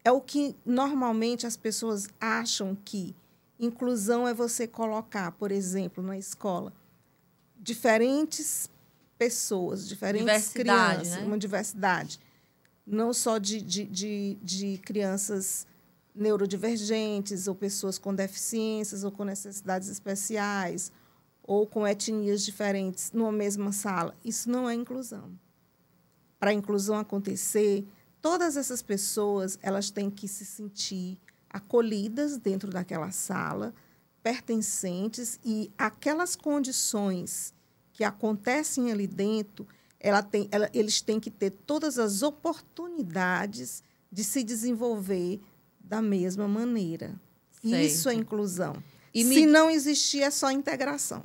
É o que normalmente as pessoas acham que inclusão é você colocar, por exemplo, na escola, diferentes pessoas, diferentes crianças, né? uma diversidade, não só de crianças neurodivergentes ou pessoas com deficiências ou com necessidades especiais ou com etnias diferentes numa mesma sala. Isso não é inclusão. Para a inclusão acontecer, todas essas pessoas elas têm que se sentir acolhidas dentro daquela sala, pertencentes, e aquelas condições que acontecem ali dentro, eles têm que ter todas as oportunidades de se desenvolver da mesma maneira. Certo. Isso é inclusão. Se não existir, é só integração.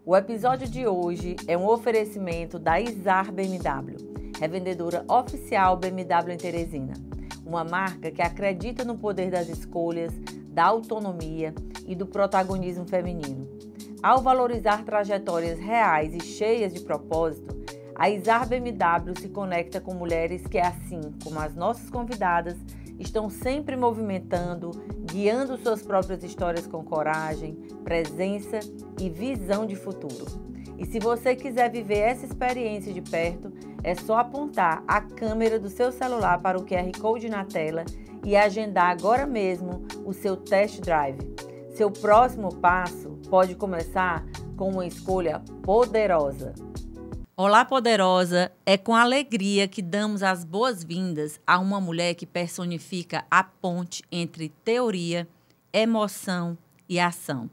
O episódio de hoje é um oferecimento da Izar BMW, revendedora oficial BMW em Teresina. Uma marca que acredita no poder das escolhas, da autonomia e do protagonismo feminino. Ao valorizar trajetórias reais e cheias de propósito, a Izar BMW se conecta com mulheres que, assim como as nossas convidadas, estão sempre movimentando, guiando suas próprias histórias com coragem, presença e visão de futuro. E se você quiser viver essa experiência de perto, é só apontar a câmera do seu celular para o QR Code na tela e agendar agora mesmo o seu test drive. Seu próximo passo pode começar com uma escolha poderosa. Olá, poderosa! É com alegria que damos as boas-vindas a uma mulher que personifica a ponte entre teoria, emoção e ação.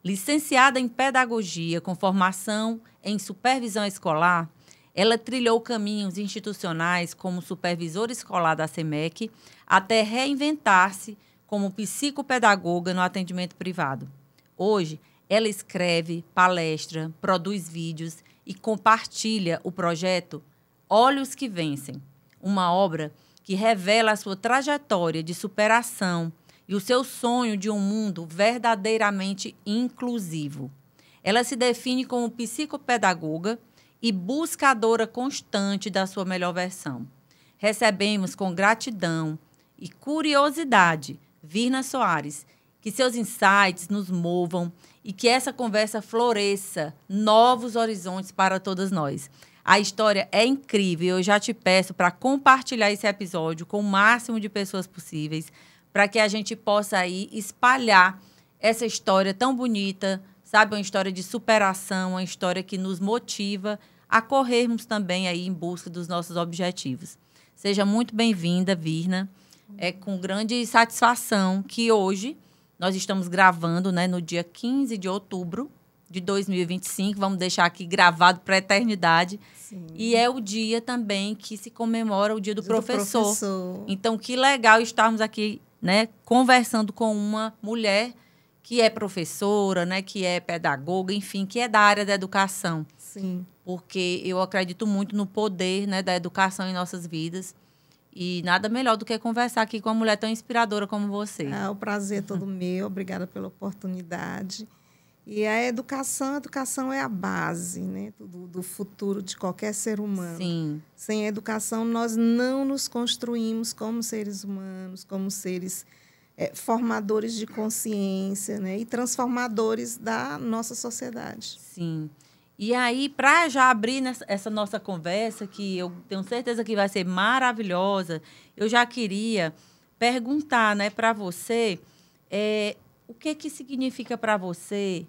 Licenciada em pedagogia com formação em supervisão escolar, ela trilhou caminhos institucionais como supervisora escolar da SEMEC até reinventar-se como psicopedagoga no atendimento privado. Hoje, ela escreve, palestra, produz vídeos e compartilha o projeto Olhos que Vencem, uma obra que revela a sua trajetória de superação e o seu sonho de um mundo verdadeiramente inclusivo. Ela se define como psicopedagoga e buscadora constante da sua melhor versão. Recebemos com gratidão e curiosidade Virna Soares, que seus insights nos movam e que essa conversa floresça novos horizontes para todas nós. A história é incrível. Eu já te peço para compartilhar esse episódio com o máximo de pessoas possíveis, para que a gente possa aí espalhar essa história tão bonita, sabe? Uma história de superação, uma história que nos motiva a corrermos também aí em busca dos nossos objetivos. Seja muito bem-vinda, Virna. É com grande satisfação que hoje nós estamos gravando, né, no dia 15 de outubro de 2025. Vamos deixar aqui gravado para a eternidade. Sim. E é o dia também que se comemora o dia do professor. professor. Então, que legal estarmos aqui, né, conversando com uma mulher que é professora, né, que é pedagoga, enfim, que é da área da educação. Sim. Porque eu acredito muito no poder, né, da educação em nossas vidas. E nada melhor do que conversar aqui com uma mulher tão inspiradora como você. O prazer é todo meu. Obrigada pela oportunidade. E a educação é a base, né, do futuro de qualquer ser humano. Sim. Sem a educação, nós não nos construímos como seres humanos, como seres formadores de consciência, né, e transformadores da nossa sociedade. Sim. E aí, para já abrir essa nossa conversa, que eu tenho certeza que vai ser maravilhosa, eu já queria perguntar, né, para você o que significa para você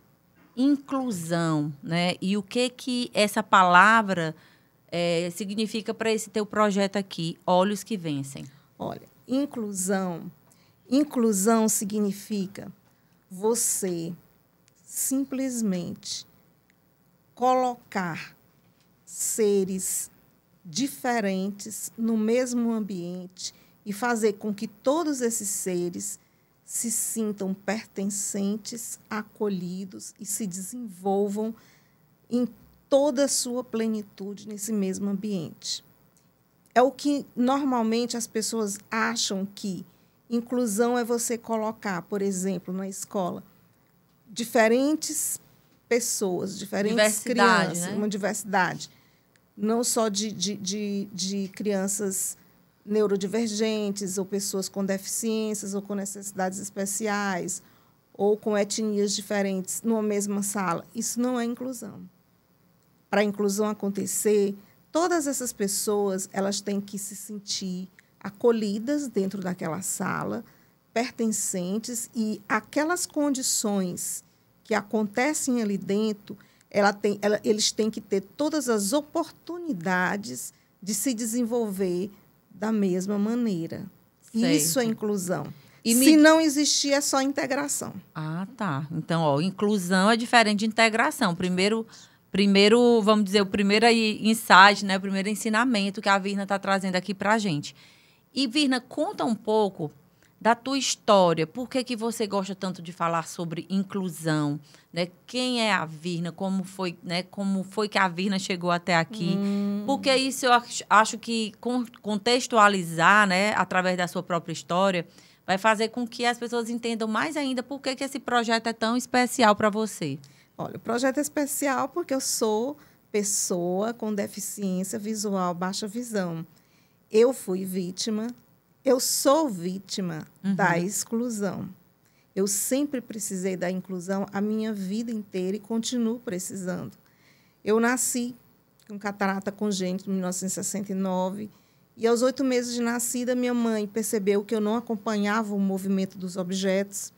inclusão, né? E o que essa palavra significa para esse teu projeto aqui, Olhos que Vencem. Olha, inclusão significa você simplesmente colocar seres diferentes no mesmo ambiente e fazer com que todos esses seres se sintam pertencentes, acolhidos e se desenvolvam em toda a sua plenitude nesse mesmo ambiente. É o que normalmente as pessoas acham que inclusão é você colocar, por exemplo, na escola, diferentes pessoas, diferentes crianças, né? Uma diversidade, não só de crianças neurodivergentes, ou pessoas com deficiências, ou com necessidades especiais, ou com etnias diferentes numa mesma sala. Isso não é inclusão. Para a inclusão acontecer, todas essas pessoas elas têm que se sentir acolhidas dentro daquela sala, pertencentes, e aquelas condições que acontecem ali dentro, eles têm que ter todas as oportunidades de se desenvolver da mesma maneira. Certo. Isso é inclusão. Se não existir, é só integração. Ah, tá. Então, inclusão é diferente de integração. Primeiro, vamos dizer, o primeiro insight, né? O primeiro ensinamento que a Virna está trazendo aqui para a gente. E, Virna, conta um pouco da tua história. Por que você gosta tanto de falar sobre inclusão? Né? Quem é a Virna? Como foi, né? Como foi que a Virna chegou até aqui? Porque isso eu acho que contextualizar, né? Através da sua própria história, vai fazer com que as pessoas entendam mais ainda por que esse projeto é tão especial para você. Olha, o projeto é especial porque eu sou pessoa com deficiência visual, baixa visão. Eu fui vítima, eu sou vítima da exclusão. Eu sempre precisei da inclusão a minha vida inteira e continuo precisando. Eu nasci com catarata congênita em 1969 e, aos 8 meses de nascida, minha mãe percebeu que eu não acompanhava o movimento dos objetos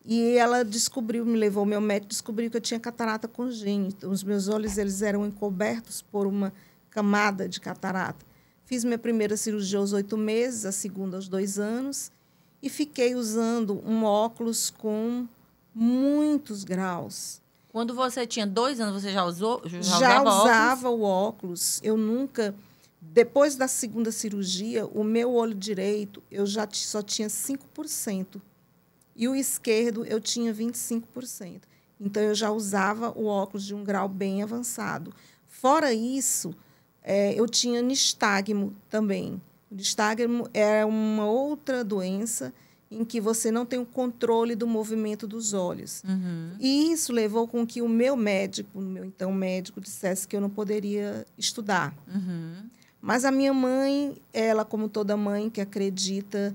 e ela me levou ao meu médico, descobriu que eu tinha catarata congênita. Os meus olhos eles eram encobertos por uma camada de catarata. Fiz minha primeira cirurgia aos 8 meses, a segunda aos 2 anos, e fiquei usando um óculos com muitos graus. Quando você tinha 2 anos, você já usou? Já usava o óculos. Eu nunca... Depois da segunda cirurgia, o meu olho direito, eu já só tinha 5%. E o esquerdo, eu tinha 25%. Então, eu já usava o óculos de um grau bem avançado. Fora isso, eu tinha nistagmo também. O nistagmo é uma outra doença em que você não tem o controle do movimento dos olhos. E isso levou com que o meu médico dissesse que eu não poderia estudar. Mas a minha mãe, ela, como toda mãe que acredita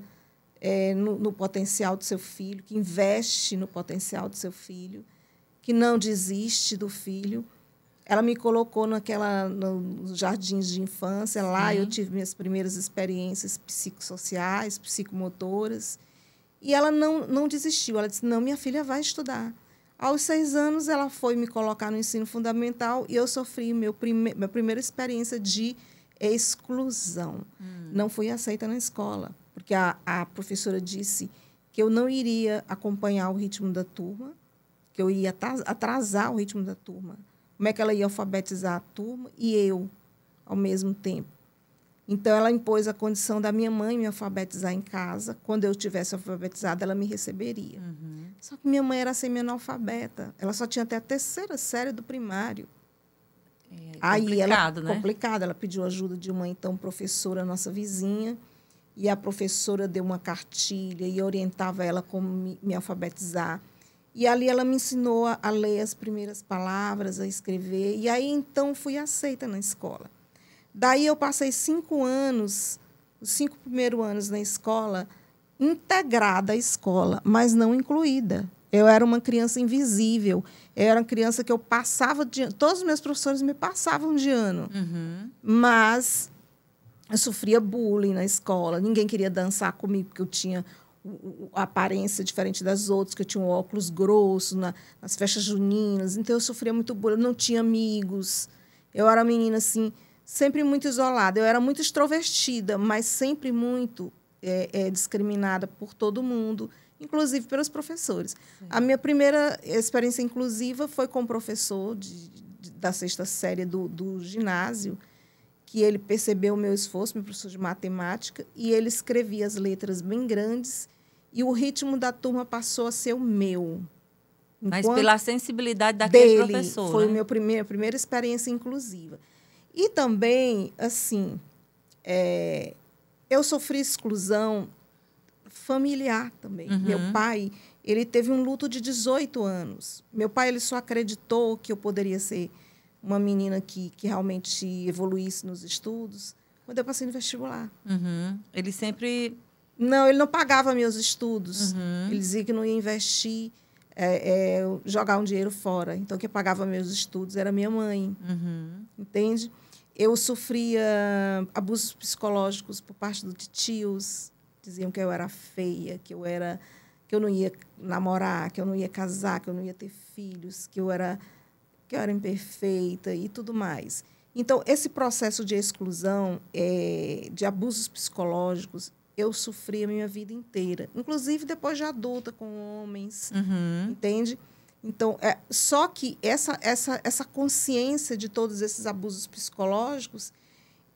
no potencial do seu filho, que investe no potencial do seu filho, que não desiste do filho, ela me colocou nos jardins de infância. Lá eu tive minhas primeiras experiências psicossociais, psicomotoras. E ela não desistiu. Ela disse, não, minha filha vai estudar. Aos 6 anos, ela foi me colocar no ensino fundamental e eu sofri minha primeira experiência de exclusão. Não fui aceita na escola, porque a professora disse que eu não iria acompanhar o ritmo da turma, que eu ia atrasar o ritmo da turma. Como é que ela ia alfabetizar a turma e eu, ao mesmo tempo? Então, ela impôs a condição da minha mãe me alfabetizar em casa. Quando eu tivesse alfabetizada, ela me receberia. Só que minha mãe era semi-analfabeta. Ela só tinha até a 3ª série do primário. Complicado. Ela pediu ajuda de uma, então, professora, nossa vizinha, e a professora deu uma cartilha e orientava ela como me alfabetizar. E ali ela me ensinou a ler as primeiras palavras, a escrever. E aí, então, fui aceita na escola. Daí, eu passei 5 anos, os 5 primeiros anos na escola, integrada à escola, mas não incluída. Eu era uma criança invisível. Eu era uma criança que eu passava de ano. Todos os meus professores me passavam de ano. Mas eu sofria bullying na escola. Ninguém queria dançar comigo, porque eu tinha a aparência diferente das outras, que eu tinha um óculos grosso nas festas juninas. Então, eu sofria muito bullying. Eu não tinha amigos. Eu era uma menina, assim, sempre muito isolada. Eu era muito extrovertida, mas sempre muito discriminada por todo mundo, inclusive pelos professores. A minha primeira experiência inclusiva foi com um professor da 6ª série do ginásio, que ele percebeu o meu esforço, meu professor de matemática, e ele escrevia as letras bem grandes, e o ritmo da turma passou a ser o meu. Mas pela sensibilidade daquele professor, foi né? A primeira experiência inclusiva. E também, assim, eu sofri exclusão familiar também. Meu pai, ele teve um luto de 18 anos. Meu pai, ele só acreditou que eu poderia ser uma menina que realmente evoluísse nos estudos quando eu passei no vestibular. Ele sempre... Não, ele não pagava meus estudos. Ele dizia que não ia investir, jogar um dinheiro fora. Então, quem pagava meus estudos era minha mãe. Entende? Eu sofria abusos psicológicos por parte de tios. Diziam que eu era feia, que eu não ia namorar, que eu não ia casar, que eu não ia ter filhos, que eu era imperfeita e tudo mais. Então, esse processo de exclusão, de abusos psicológicos, eu sofri a minha vida inteira. Inclusive, depois de adulta, com homens. Entende? Então, só que essa consciência de todos esses abusos psicológicos,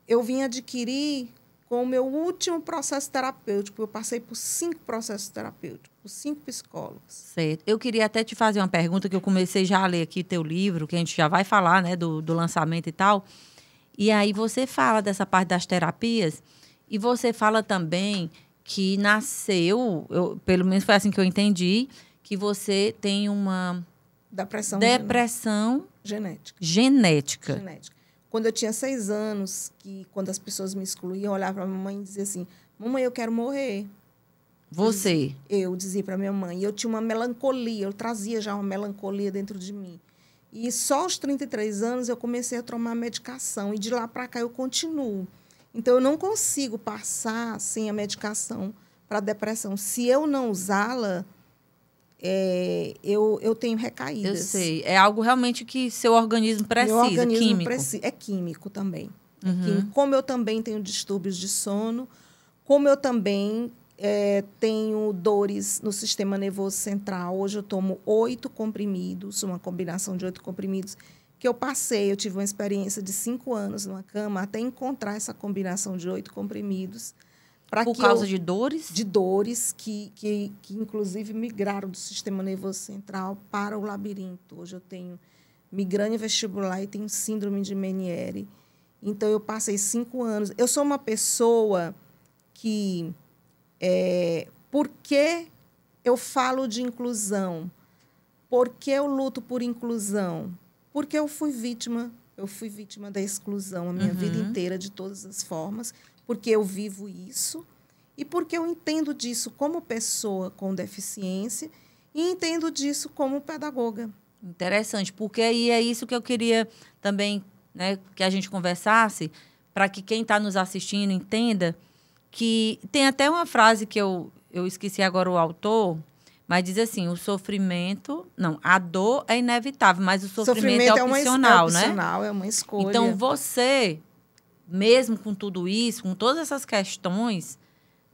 eu vim adquirir com o meu último processo terapêutico. Eu passei por 5 processos terapêuticos, por 5 psicólogos. Certo. Eu queria até te fazer uma pergunta, que eu comecei já a ler aqui teu livro, que a gente já vai falar, né, do lançamento e tal. E aí você fala dessa parte das terapias, e você fala também que nasceu, pelo menos foi assim que eu entendi, que você tem uma depressão genética. Quando eu tinha 6 anos, quando as pessoas me excluíam, eu olhava para a minha mãe e dizia assim, mamãe, eu quero morrer. Você? Eu dizia para minha mãe. E eu tinha uma melancolia, eu trazia já uma melancolia dentro de mim. E só aos 33 anos eu comecei a tomar medicação. E de lá para cá eu continuo. Então, eu não consigo passar sem a medicação para a depressão. Se eu não usá-la, eu tenho recaídas. Eu sei. É algo realmente que seu organismo precisa, meu organismo químico. É químico também. Químico. Como eu também tenho distúrbios de sono, como eu também tenho dores no sistema nervoso central. Hoje eu tomo 8 comprimidos, uma combinação de 8 comprimidos, que eu tive uma experiência de 5 anos numa cama até encontrar essa combinação de 8 comprimidos. Por causa de dores? De dores que inclusive, migraram do sistema nervoso central para o labirinto. Hoje eu tenho migrânia vestibular e tenho síndrome de Meniere. Então, eu passei 5 anos. Eu sou uma pessoa que... por que eu falo de inclusão? Por que eu luto por inclusão? Porque eu fui vítima da exclusão a minha vida inteira, de todas as formas, porque eu vivo isso e porque eu entendo disso como pessoa com deficiência e entendo disso como pedagoga. Interessante, porque aí é isso que eu queria também, né, que a gente conversasse, para que quem está nos assistindo entenda que tem até uma frase que eu esqueci agora o autor, mas diz assim, a dor é inevitável, mas o sofrimento é opcional, né? É uma escolha. Então, você, mesmo com tudo isso, com todas essas questões,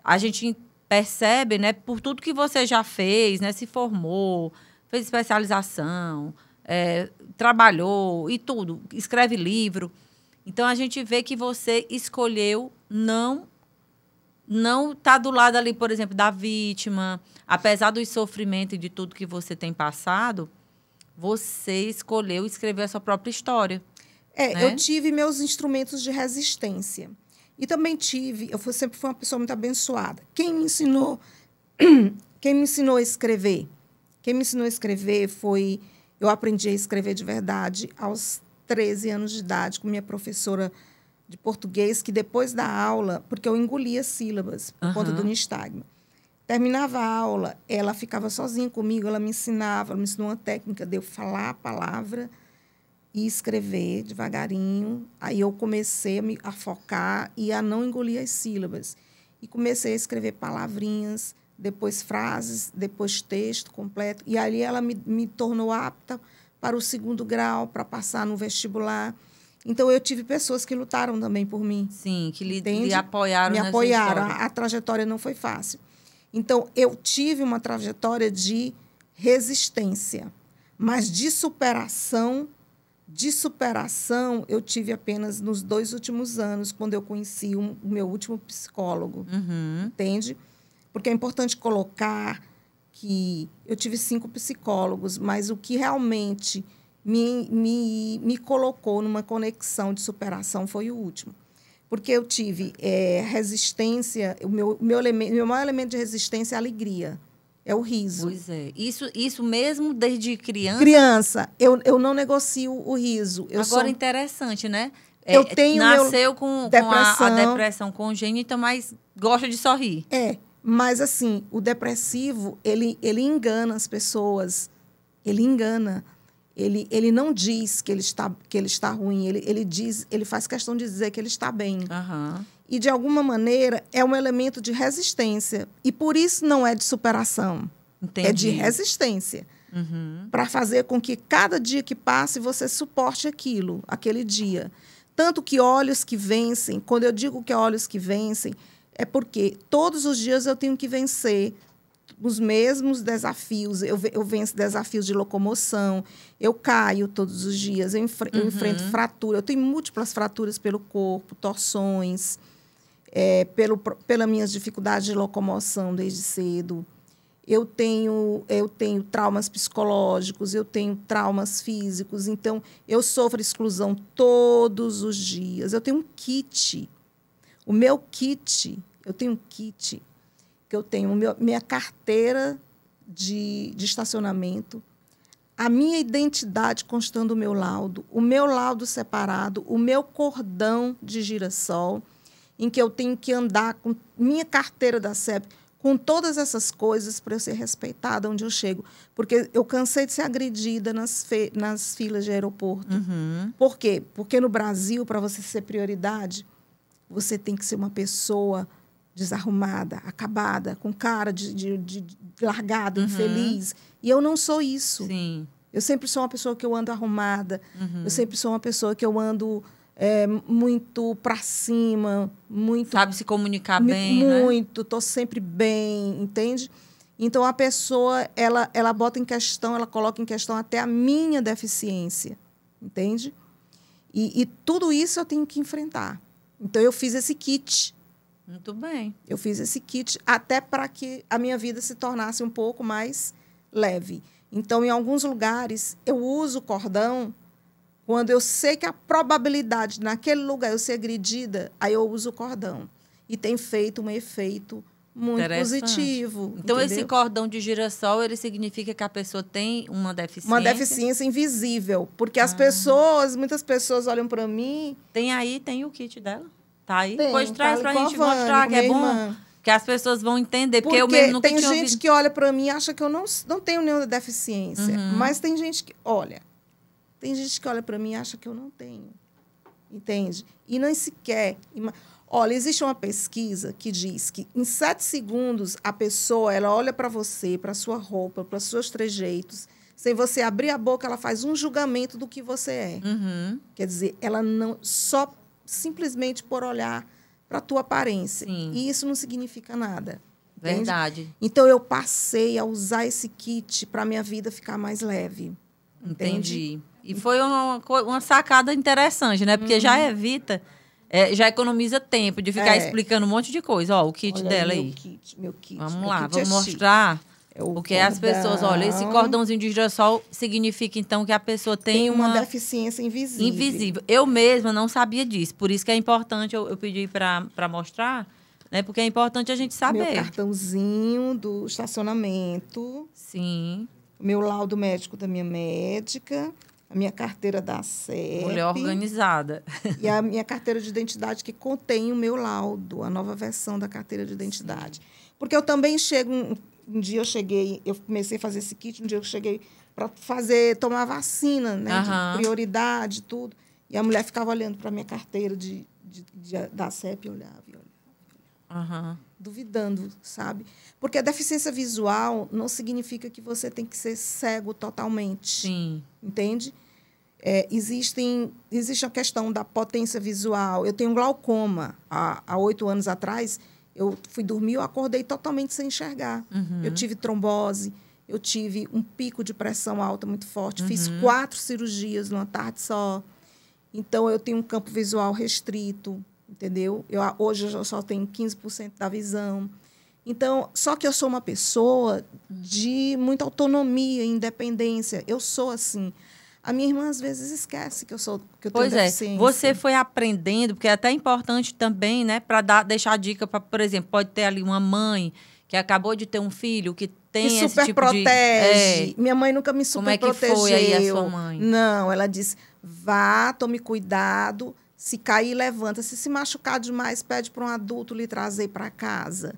a gente percebe, né, por tudo que você já fez, né, se formou, fez especialização, trabalhou e tudo, escreve livro. Então, a gente vê que você escolheu não estar do lado ali, por exemplo, da vítima. Apesar do sofrimento e de tudo que você tem passado, você escolheu escrever a sua própria história. Né? Eu tive meus instrumentos de resistência. E também sempre fui uma pessoa muito abençoada. Quem me ensinou a escrever? Quem me ensinou a escrever foi... Eu aprendi a escrever de verdade aos 13 anos de idade, com minha professora de português, que depois da aula, porque eu engolia sílabas por conta do nistagmo. Terminava a aula, ela ficava sozinha comigo, ela me ensinou uma técnica de eu falar a palavra e escrever devagarinho. Aí eu comecei a focar e a não engolir as sílabas. E comecei a escrever palavrinhas, depois frases, depois texto completo. E ali ela me tornou apta para o 2º grau, para passar no vestibular. Então, eu tive pessoas que lutaram também por mim. Sim, que lhe apoiaram nessa apoiaram. história. A trajetória não foi fácil. Então, eu tive uma trajetória de resistência, mas de superação eu tive apenas nos 2 últimos anos, quando eu conheci o meu último psicólogo. Entende? Porque é importante colocar que eu tive 5 psicólogos, mas o que realmente me colocou numa conexão de superação foi o último. Porque eu tive resistência, o meu maior elemento de resistência é a alegria, é o riso. Pois é. Isso mesmo desde criança? Criança, eu não negocio o riso. Agora, interessante, né? Eu tenho nasceu com a depressão congênita, mas gosta de sorrir. Mas assim, o depressivo, ele engana as pessoas. Ele engana. Ele não diz que ele está ruim. Ele faz questão de dizer que ele está bem. Uhum. E, de alguma maneira, é um elemento de resistência. E, por isso, não é de superação. Entendi. É de resistência. Uhum. Para fazer com que, cada dia que passe, você suporte aquele dia. Tanto que olhos que vencem, quando eu digo que é olhos que vencem, é porque todos os dias eu tenho que vencer os mesmos desafios. Eu venço desafios de locomoção, eu caio todos os dias, eu enfrento fratura. Eu tenho múltiplas fraturas pelo corpo, torções, pelas minhas dificuldades de locomoção desde cedo. Eu tenho traumas psicológicos, eu tenho traumas físicos. Então, eu sofro exclusão todos os dias. Eu tenho um kit. O meu kit, eu tenho um kit que eu tenho minha carteira de estacionamento, a minha identidade constando o meu laudo separado, o meu cordão de girassol, em que eu tenho que andar com minha carteira da SEP, com todas essas coisas para eu ser respeitada onde eu chego. Porque eu cansei de ser agredida nas filas de aeroporto. Uhum. Por quê? Porque no Brasil, para você ser prioridade, você tem que ser uma pessoa desarrumada, acabada, com cara de largada, infeliz. E eu não sou isso. Sim. Eu sempre sou uma pessoa que eu ando arrumada. Eu sempre sou uma pessoa que eu ando muito para cima. Sabe se comunicar bem, muito, estou sempre bem, entende? Então, a pessoa, ela bota em questão, ela coloca em questão até a minha deficiência, entende? E tudo isso eu tenho que enfrentar. Então, eu fiz esse kit. Muito bem. Eu fiz esse kit até para que a minha vida se tornasse um pouco mais leve. Então, em alguns lugares, eu uso o cordão quando eu sei que a probabilidade naquele lugar eu ser agredida, aí eu uso o cordão. E tem feito um efeito muito positivo. Então, entendeu? esse cordão de girassol, ele significa que a pessoa tem uma deficiência? Uma deficiência invisível. Porque muitas pessoas olham para mim... Tem o kit dela? Tá aí? Tem, Depois traz tá pra gente mostrar, que é bom. Irmã. Que as pessoas vão entender, porque eu mesmo nunca tinha ouvido. Tem gente que olha para mim e acha que eu não tenho nenhuma deficiência. Mas tem gente que olha para mim e acha que eu não tenho. Entende? E nem sequer... Olha, existe uma pesquisa que diz que em 7 segundos a pessoa ela olha para você, para sua roupa, para os seus trejeitos. Sem você abrir a boca, ela faz um julgamento do que você é. Quer dizer, ela não... Só simplesmente por olhar para a tua aparência. Sim. E isso não significa nada. Entende? Verdade. Então, eu passei a usar esse kit para a minha vida ficar mais leve. Entendi. E foi uma sacada interessante, né? Porque já evita, já economiza tempo de ficar explicando um monte de coisa. Ó, o kit olha dela meu aí. Meu kit. Vamos lá, vamos mostrar. Porque as pessoas, olha, esse cordãozinho de girassol significa, então, que a pessoa tem uma deficiência invisível. Eu mesma não sabia disso. Por isso que é importante, eu pedi para mostrar, né? Porque é importante a gente saber. Meu cartãozinho do estacionamento. Sim. Meu laudo médico da minha médica. A minha carteira da SEP. Mulher organizada. E a minha carteira de identidade que contém o meu laudo, a nova versão da carteira de identidade. Sim. Porque eu também chego... Um dia eu comecei a fazer esse kit, um dia eu cheguei para tomar vacina, né? De prioridade, tudo. E a mulher ficava olhando para a minha carteira da CEP e olhava. Duvidando, sabe? Porque a deficiência visual não significa que você tem que ser cego totalmente. Sim. Entende? Existe a questão da potência visual. Eu tenho glaucoma. Há 8 anos atrás... Eu fui dormir, eu acordei totalmente sem enxergar. Eu tive trombose, eu tive um pico de pressão alta muito forte. Fiz 4 cirurgias numa tarde só. Então, eu tenho um campo visual restrito, entendeu? Hoje, eu só tenho 15% da visão. Então, só que eu sou uma pessoa de muita autonomia e independência. Eu sou assim. A minha irmã, às vezes, esquece que eu tenho deficiência. Você foi aprendendo, porque é até importante também, né, para deixar a dica para, por exemplo, pode ter ali uma mãe que acabou de ter um filho que tem esse super tipo protege. Minha mãe nunca me super protegeu. Como é que foi aí a sua mãe? Não, ela disse, vá, tome cuidado, Se cair, levanta. Se machucar demais, pede para um adulto lhe trazer para casa.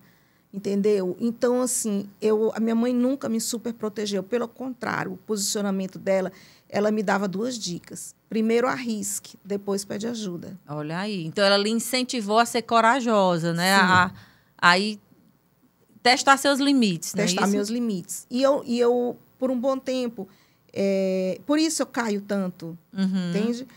Entendeu? Então, assim, a minha mãe nunca me super protegeu. Pelo contrário, o posicionamento dela, ela me dava 2 dicas. Primeiro, arrisque, depois pede ajuda. Olha aí. Então, ela lhe incentivou a ser corajosa, né? Aí, testar seus limites, né? Testar meus limites. E eu, por um bom tempo, por isso eu caio tanto, entende?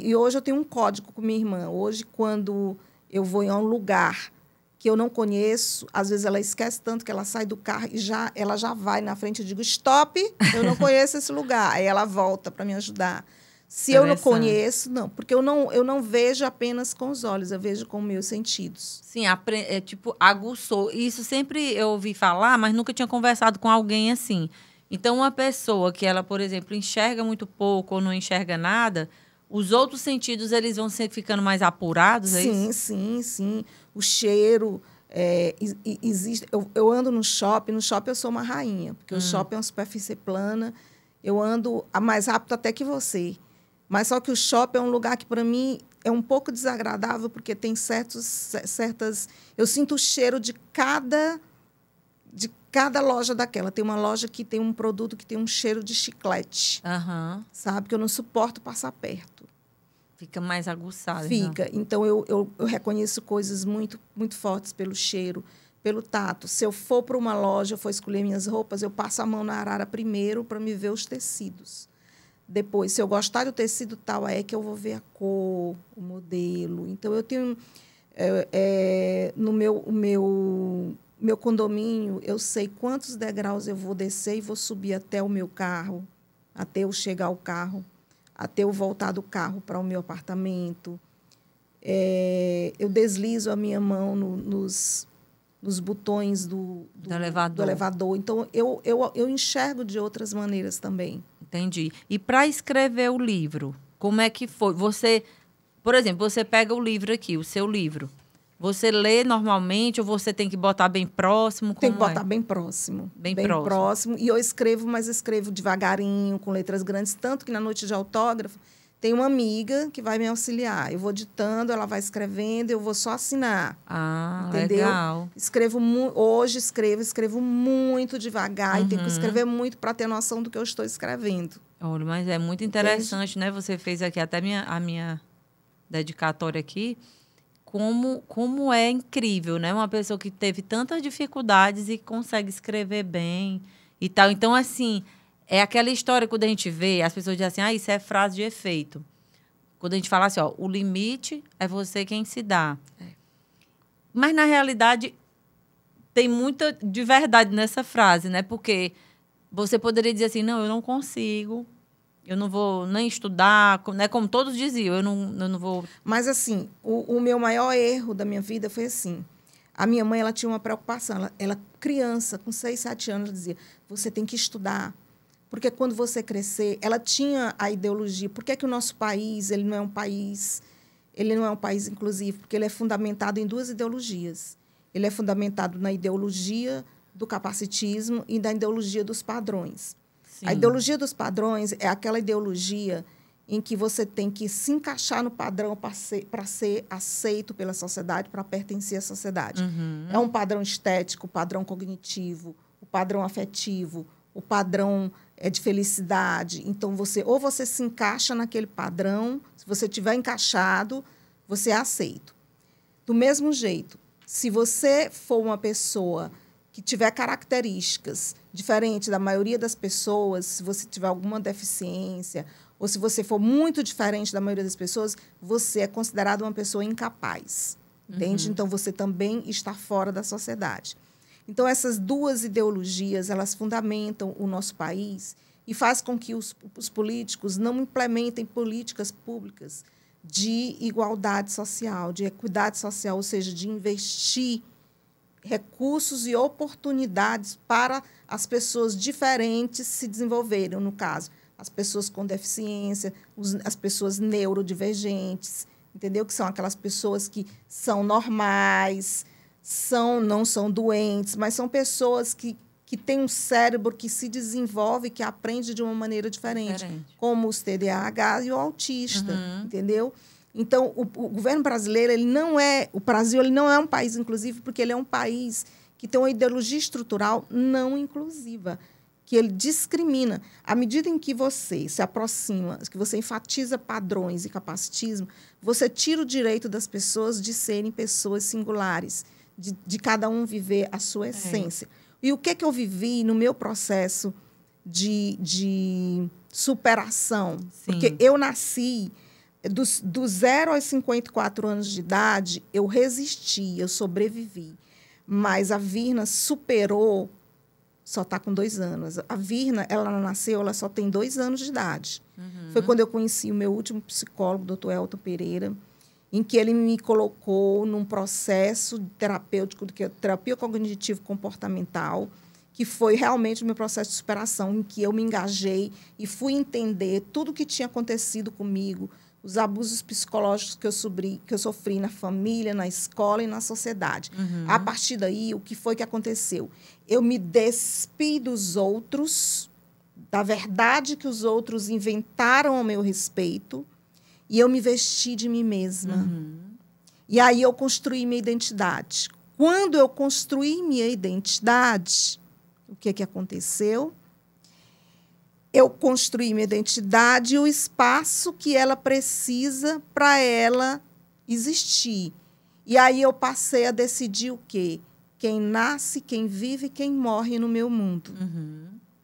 E hoje eu tenho um código com minha irmã. Hoje, quando eu vou em um lugar que eu não conheço, às vezes ela esquece tanto que ela sai do carro e ela já vai na frente. Eu digo, stop, eu não conheço esse lugar. Aí ela volta para me ajudar. Se eu não conheço, não. Porque eu não vejo apenas com os olhos, eu vejo com meus sentidos. Sim, tipo, aguçou. Isso sempre eu ouvi falar, mas nunca tinha conversado com alguém assim. Então, uma pessoa que ela, por exemplo, enxerga muito pouco ou não enxerga nada, os outros sentidos, eles vão ficando mais apurados, é isso? Sim. O cheiro, existe. Eu ando no shopping eu sou uma rainha, porque o shopping é uma superfície plana, eu ando mais rápido até que você. Mas só que o shopping é um lugar que, para mim, é um pouco desagradável, porque tem certas... Eu sinto o cheiro de cada loja daquela. Tem uma loja que tem um produto que tem um cheiro de chiclete. Sabe? Que eu não suporto passar perto. Fica mais aguçado. Fica. Então, eu reconheço coisas muito, muito fortes pelo cheiro, pelo tato. Se eu for para uma loja, eu for escolher minhas roupas, eu passo a mão na arara primeiro para me ver os tecidos. Depois, se eu gostar do tecido tal, é que eu vou ver a cor, o modelo. Então, eu tenho... no meu condomínio, eu sei quantos degraus eu vou descer e vou subir até o meu carro, até eu chegar ao carro, até eu voltar do carro para o meu apartamento. Eu deslizo a minha mão nos botões do elevador. Então, eu enxergo de outras maneiras também. Entendi. E para escrever o livro, como é que foi? Você, por exemplo, você pega o livro aqui, o seu livro. Você lê normalmente ou você tem que botar bem próximo? Tem que botar bem próximo. Bem próximo. E eu escrevo, mas escrevo devagarinho, com letras grandes. Tanto que na noite de autógrafo, tem uma amiga que vai me auxiliar. Eu vou ditando, ela vai escrevendo, eu vou só assinar. Entendeu? Legal. Hoje escrevo muito devagar e tenho que escrever muito para ter noção do que eu estou escrevendo. Olha, mas é muito interessante, né? Você fez aqui até a minha dedicatória aqui. Como é incrível, né? Uma pessoa que teve tantas dificuldades e consegue escrever bem e tal. Então, assim, é aquela história quando a gente vê, as pessoas dizem assim, isso é frase de efeito. Quando a gente fala assim, o limite é você quem se dá. Mas, na realidade, tem muita de verdade nessa frase, né? Porque você poderia dizer assim, não, eu não consigo, eu não vou nem estudar, né? Como todos diziam, eu não vou... Mas, assim, o meu maior erro da minha vida foi assim. A minha mãe, ela tinha uma preocupação. Ela criança, com 6, 7 anos, dizia, você tem que estudar. Porque quando você crescer... Ela tinha a ideologia. Por que o nosso país ele não é um país inclusivo? Porque ele é fundamentado em 2 ideologias. Ele é fundamentado na ideologia do capacitismo e da ideologia dos padrões. Sim. A ideologia dos padrões é aquela ideologia em que você tem que se encaixar no padrão para ser aceito pela sociedade, para pertencer à sociedade. É um padrão estético, o padrão cognitivo, o padrão afetivo, o padrão de felicidade. Então, ou você se encaixa naquele padrão, se você estiver encaixado, você é aceito. Do mesmo jeito, se você for uma pessoa que tiver características diferentes da maioria das pessoas, se você tiver alguma deficiência, ou se você for muito diferente da maioria das pessoas, você é considerado uma pessoa incapaz. Entende? Então, você também está fora da sociedade. Então, essas 2 ideologias, elas fundamentam o nosso país e faz com que os políticos não implementem políticas públicas de igualdade social, de equidade social, ou seja, de investir recursos e oportunidades para as pessoas diferentes se desenvolverem, no caso, as pessoas com deficiência, as pessoas neurodivergentes, entendeu? Que são aquelas pessoas que são normais, não são doentes, mas são pessoas que têm um cérebro que se desenvolve, que aprende de uma maneira diferente. Como os TDAH e o autista, entendeu? Então, o governo brasileiro, o Brasil ele não é um país inclusivo, porque ele é um país que tem uma ideologia estrutural não inclusiva, que ele discrimina. À medida em que você se aproxima, que você enfatiza padrões e capacitismo, você tira o direito das pessoas de serem pessoas singulares, de cada um viver a sua essência. E o que eu vivi no meu processo de superação? Sim. Porque eu nasci, do 0 aos 54 anos de idade, eu resisti, eu sobrevivi. Mas a Virna superou, só está com 2 anos. A Virna, ela nasceu, ela só tem 2 anos de idade. Foi quando eu conheci o meu último psicólogo, doutor Elton Pereira, em que ele me colocou num processo terapêutico, que é terapia cognitivo-comportamental, que foi realmente o meu processo de superação, em que eu me engajei e fui entender tudo o que tinha acontecido comigo, os abusos psicológicos que eu sofri na família, na escola e na sociedade. A partir daí, o que foi que aconteceu? Eu me despi dos outros, da verdade que os outros inventaram ao meu respeito, e eu me vesti de mim mesma. E aí eu construí minha identidade. Quando eu construí minha identidade, o que aconteceu? Eu construí minha identidade e o espaço que ela precisa para ela existir. E aí eu passei a decidir o quê? Quem nasce, quem vive, quem morre no meu mundo.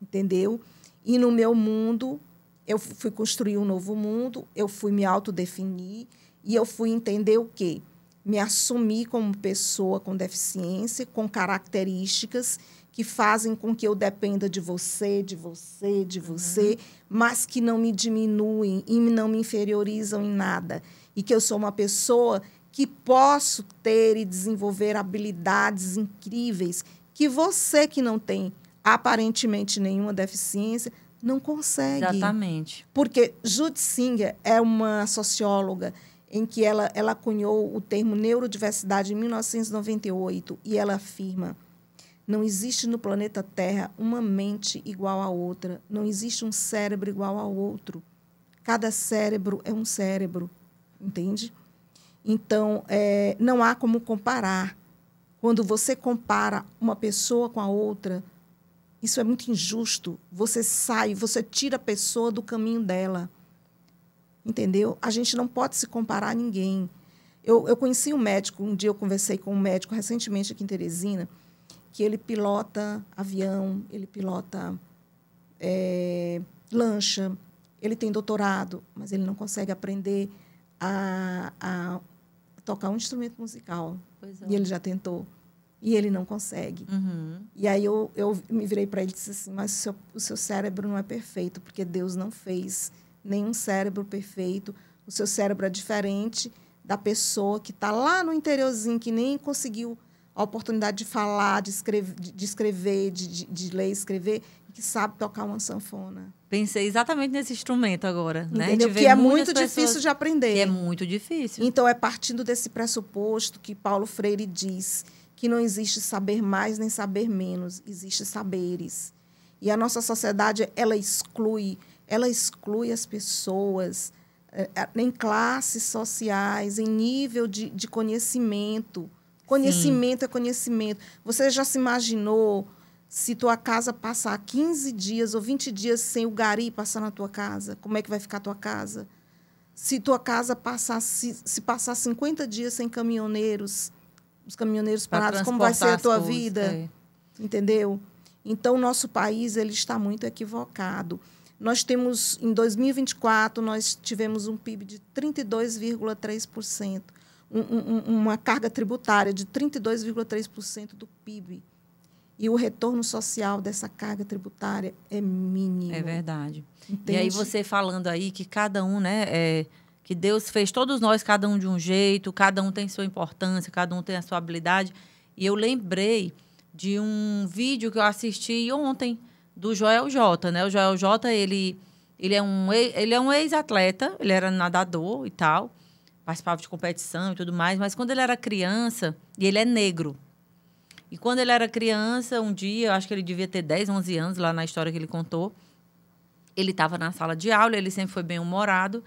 Entendeu? E no meu mundo, eu fui construir um novo mundo, eu fui me autodefinir e eu fui entender o quê? Me assumir como pessoa com deficiência, com características que fazem com que eu dependa de você, mas que não me diminuem e não me inferiorizam em nada. E que eu sou uma pessoa que posso ter e desenvolver habilidades incríveis que você que não tem aparentemente nenhuma deficiência não consegue. Exatamente. Porque Judith Singer é uma socióloga em que ela cunhou o termo neurodiversidade em 1998 e ela afirma: não existe no planeta Terra uma mente igual à outra. Não existe um cérebro igual ao outro. Cada cérebro é um cérebro, entende? Então, não há como comparar. Quando você compara uma pessoa com a outra, isso é muito injusto. Você tira a pessoa do caminho dela. Entendeu? A gente não pode se comparar a ninguém. Eu conheci um médico, um dia eu conversei com um médico recentemente aqui em Teresina, que ele pilota avião, ele pilota lancha, ele tem doutorado, mas ele não consegue aprender a tocar um instrumento musical. Pois é. E ele já tentou. E ele não consegue. E aí eu me virei para ele e disse assim: mas o seu cérebro não é perfeito, porque Deus não fez nenhum cérebro perfeito. O seu cérebro é diferente da pessoa que está lá no interiorzinho, que nem conseguiu a oportunidade de falar, de escrever, de ler e escrever, e que sabe tocar uma sanfona. Pensei exatamente nesse instrumento agora. Entendeu? Né? Que é muito difícil de aprender. Que é muito difícil. Então, é partindo desse pressuposto que Paulo Freire diz que não existe saber mais nem saber menos, existe saberes. E a nossa sociedade, ela exclui as pessoas em classes sociais, em nível de conhecimento. Conhecimento é conhecimento. Você já se imaginou se tua casa passar 15 dias ou 20 dias sem o gari passar na tua casa? Como é que vai ficar a tua casa? Se tua casa passar 50 dias sem caminhoneiros, os caminhoneiros parados, como vai ser a tua vida? Entendeu? Então, o nosso país ele está muito equivocado. Nós temos, em 2024, nós tivemos um PIB de 32,3%. Uma carga tributária de 32,3% do PIB. E o retorno social dessa carga tributária é mínimo. É verdade. Entende? E aí você falando aí que cada um, né, que Deus fez todos nós, cada um de um jeito, cada um tem sua importância, cada um tem a sua habilidade. E eu lembrei de um vídeo que eu assisti ontem do Joel J, né? O Joel J, ele é um ex-atleta, ele era nadador e tal, participava de competição e tudo mais, mas quando ele era criança, e ele é negro, e quando ele era criança, um dia, eu acho que ele devia ter 10, 11 anos, lá na história que ele contou, ele estava na sala de aula, ele sempre foi bem-humorado,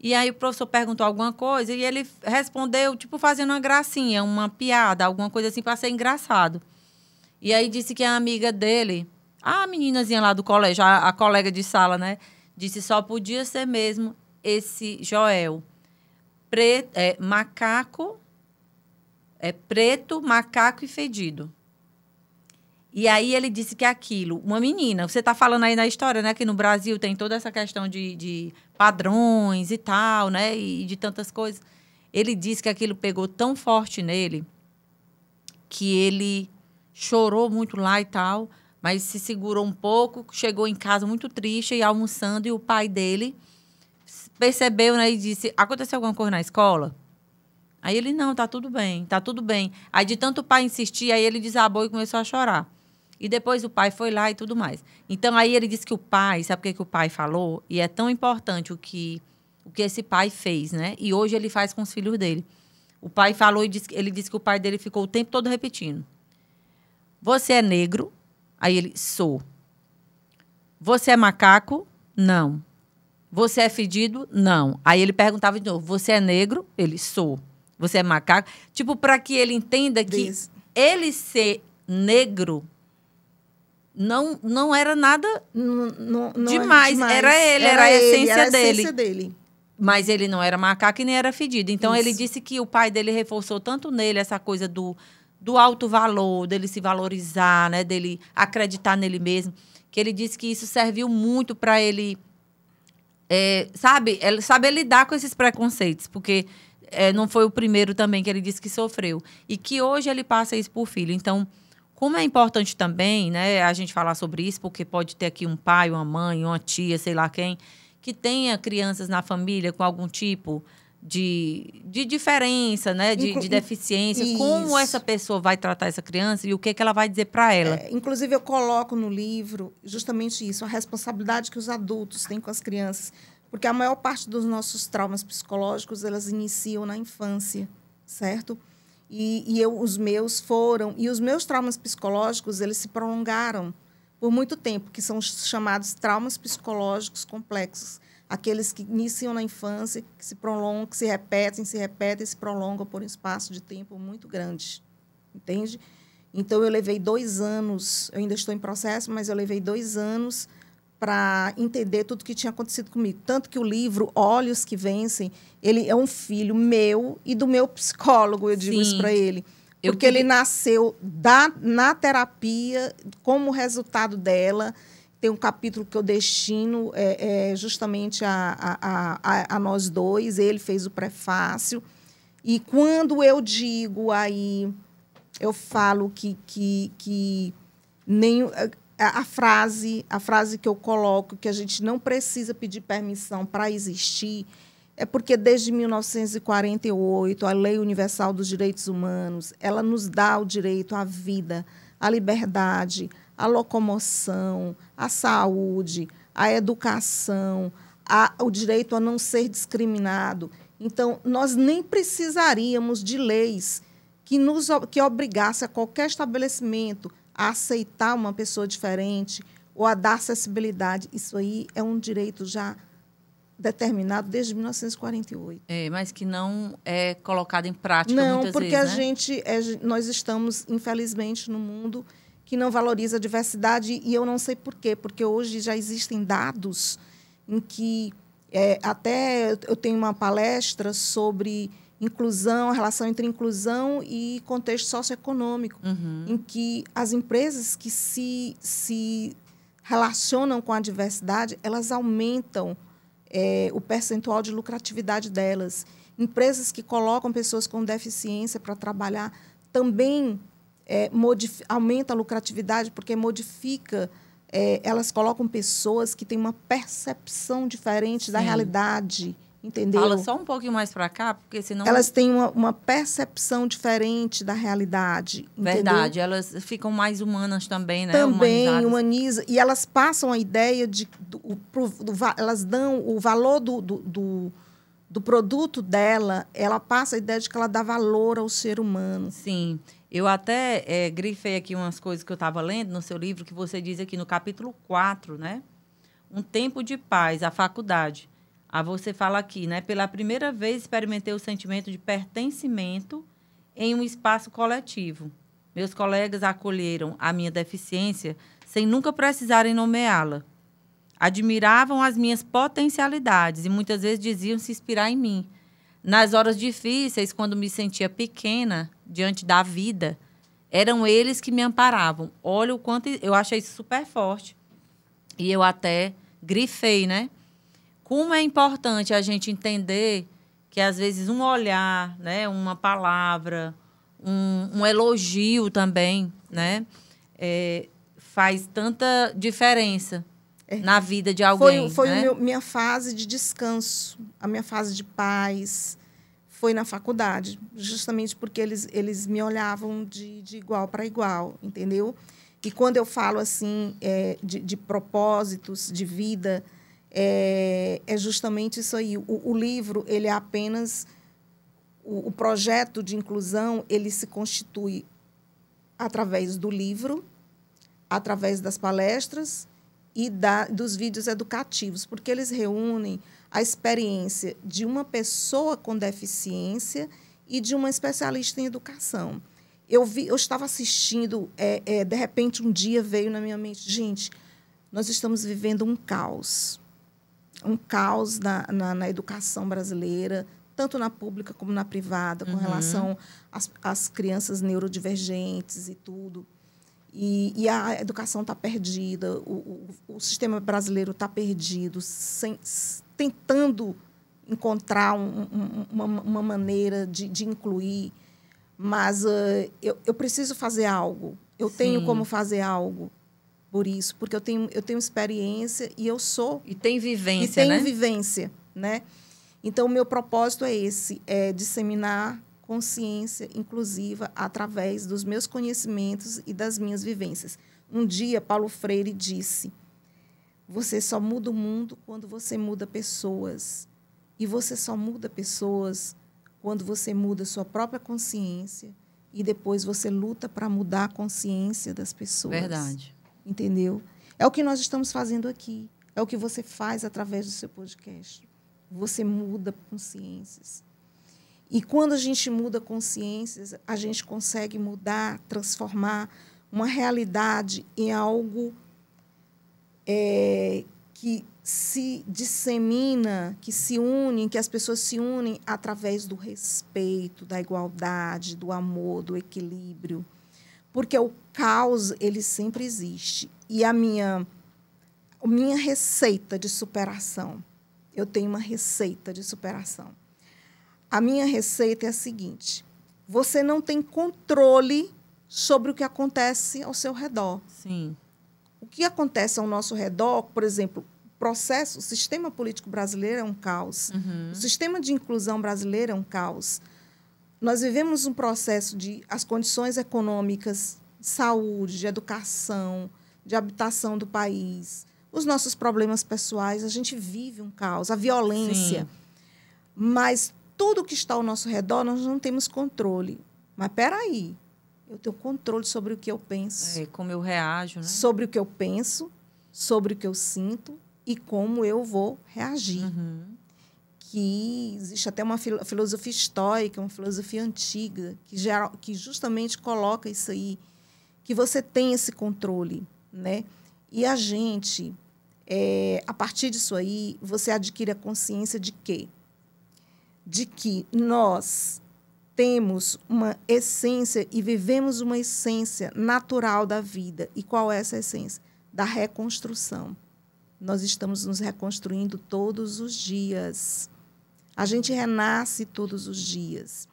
E aí o professor perguntou alguma coisa e ele respondeu, tipo, fazendo uma gracinha, uma piada, alguma coisa assim, para ser engraçado. E aí disse que a amiga dele, a meninazinha lá do colégio, a colega de sala, né? Disse só podia ser mesmo esse Joel. Preto, macaco e fedido. E aí ele disse que aquilo, uma menina, você está falando aí na história, né? Que no Brasil tem toda essa questão de padrões e tal, né? E de tantas coisas. Ele disse que aquilo pegou tão forte nele que ele chorou muito lá e tal, mas se segurou um pouco, chegou em casa muito triste e almoçando, e o pai dele percebeu, né? E disse, aconteceu alguma coisa na escola? Aí ele, não, tá tudo bem, tá tudo bem. Aí de tanto o pai insistir, aí ele desabou e começou a chorar. E depois o pai foi lá e tudo mais. Então, aí ele disse que o pai, sabe o que o pai falou? E é tão importante o que esse pai fez, né? E hoje ele faz com os filhos dele. O pai falou, ele disse que o pai dele ficou o tempo todo repetindo. Você é negro? Aí ele, sou. Você é macaco? Não. Você é fedido? Não. Aí ele perguntava de novo, você é negro? Ele, sou. Você é macaco? Tipo, para que ele entenda que ele ser negro não era nada demais. Era ele, era a essência dele. Mas ele não era macaco e nem era fedido. Então, ele disse que o pai dele reforçou tanto nele essa coisa do alto valor, dele se valorizar, né? Dele acreditar nele mesmo, que ele disse que isso serviu muito para ele, saber lidar com esses preconceitos, porque não foi o primeiro também que ele disse que sofreu. E que hoje ele passa isso por filho. Então, como é importante também, né, a gente falar sobre isso, porque pode ter aqui um pai, uma mãe, uma tia, sei lá quem, que tenha crianças na família com algum tipo de diferença, né, de deficiência. Isso. Como essa pessoa vai tratar essa criança e o que ela vai dizer para ela. Inclusive, eu coloco no livro justamente isso, a responsabilidade que os adultos têm com as crianças. Porque a maior parte dos nossos traumas psicológicos, elas iniciam na infância, certo? E os meus traumas psicológicos, eles se prolongaram por muito tempo, que são chamados traumas psicológicos complexos. Aqueles que iniciam na infância, que se prolongam, que se repetem e se prolongam por um espaço de tempo muito grande. Entende? Então, eu levei 2 anos, eu ainda estou em processo, mas eu levei 2 anos para entender tudo o que tinha acontecido comigo. Tanto que o livro Olhos que Vencem, ele é um filho meu e do meu psicólogo, eu digo isso para ele. Porque ele nasceu na terapia, como resultado dela. Tem um capítulo que eu destino justamente a nós dois. Ele fez o prefácio. E quando eu digo aí, eu falo que nem... A frase que eu coloco, que a gente não precisa pedir permissão para existir, é porque desde 1948, a Lei Universal dos Direitos Humanos, ela nos dá o direito à vida, à liberdade, à locomoção, à saúde, à educação, o direito a não ser discriminado. Então, nós nem precisaríamos de leis que obrigassem a qualquer estabelecimento a aceitar uma pessoa diferente ou a dar acessibilidade. Isso aí é um direito já determinado desde 1948. Mas que não é colocado em prática muitas vezes, né? Não, porque nós estamos, infelizmente, num mundo que não valoriza a diversidade, e eu não sei por quê, porque hoje já existem dados em que até eu tenho uma palestra sobre inclusão, a relação entre inclusão e contexto socioeconômico, em que as empresas que se relacionam com a diversidade, elas aumentam o percentual de lucratividade delas. Empresas que colocam pessoas com deficiência para trabalhar também aumenta a lucratividade, porque modifica, elas colocam pessoas que têm uma percepção diferente da realidade. Entendeu? Fala só um pouquinho mais para cá, porque senão... Elas têm uma percepção diferente da realidade. Verdade, entendeu? Elas ficam mais humanas também, né? Também humaniza. E elas passam a ideia elas dão o valor do produto dela, ela passa a ideia de que ela dá valor ao ser humano. Sim. Eu até grifei aqui umas coisas que eu estava lendo no seu livro, que você diz aqui no capítulo 4, né? Um tempo de paz, a faculdade. Você fala aqui, né? Pela primeira vez experimentei o sentimento de pertencimento em um espaço coletivo. Meus colegas acolheram a minha deficiência sem nunca precisarem nomeá-la. Admiravam as minhas potencialidades e muitas vezes diziam se inspirar em mim. Nas horas difíceis, quando me sentia pequena diante da vida, eram eles que me amparavam. Olha o quanto eu achei isso super forte. E eu até grifei, né? Como é importante a gente entender que, às vezes, um olhar, né, uma palavra, um elogio também, né, faz tanta diferença na vida de alguém. Foi né? minha fase de descanso, a minha fase de paz foi na faculdade, justamente porque eles me olhavam de igual para igual, entendeu? E quando eu falo assim de propósitos de vida, é justamente isso aí. O livro, ele é apenas... O projeto de inclusão, ele se constitui através do livro, através das palestras e dos vídeos educativos, porque eles reúnem a experiência de uma pessoa com deficiência e de uma especialista em educação. Eu estava assistindo, de repente, um dia veio na minha mente, gente, nós estamos vivendo um caos na educação brasileira, tanto na pública como na privada, com relação às crianças neurodivergentes e tudo. E a educação está perdida, o sistema brasileiro está perdido, tentando encontrar uma maneira de incluir, mas eu preciso fazer algo, eu tenho como fazer algo por isso, porque eu tenho experiência e eu sou... E tem vivência, e tenho vivência, né? Então, o meu propósito é esse, é disseminar consciência inclusiva através dos meus conhecimentos e das minhas vivências. Um dia, Paulo Freire disse, você só muda o mundo quando você muda pessoas. E você só muda pessoas quando você muda sua própria consciência e depois você luta para mudar a consciência das pessoas. Verdade. Entendeu? É o que nós estamos fazendo aqui. É o que você faz através do seu podcast. Você muda consciências. E quando a gente muda consciências, a gente consegue mudar, transformar uma realidade em algo que se dissemina, que se une, que as pessoas se unem através do respeito, da igualdade, do amor, do equilíbrio. Porque o caos, ele sempre existe. E a minha receita de superação, eu tenho uma receita de superação. A minha receita é a seguinte, você não tem controle sobre o que acontece ao seu redor. Sim. O que acontece ao nosso redor, por exemplo, o sistema político brasileiro é um caos. O sistema de inclusão brasileiro é um caos. Nós vivemos um processo as condições econômicas, de saúde, de educação, de habitação do país, os nossos problemas pessoais, a gente vive um caos, a violência. Sim. Mas tudo que está ao nosso redor, nós não temos controle. Mas, espera aí, eu tenho controle sobre o que eu penso. Como eu reajo, né? Sobre o que eu penso, sobre o que eu sinto e como eu vou reagir. Que existe até uma filosofia estoica, uma filosofia antiga, que justamente coloca isso aí, que você tem esse controle, né? E a gente, a partir disso aí, você adquire a consciência de quê? De que nós temos uma essência e vivemos uma essência natural da vida. E qual é essa essência? Da reconstrução. Nós estamos nos reconstruindo todos os dias. A gente renasce todos os dias.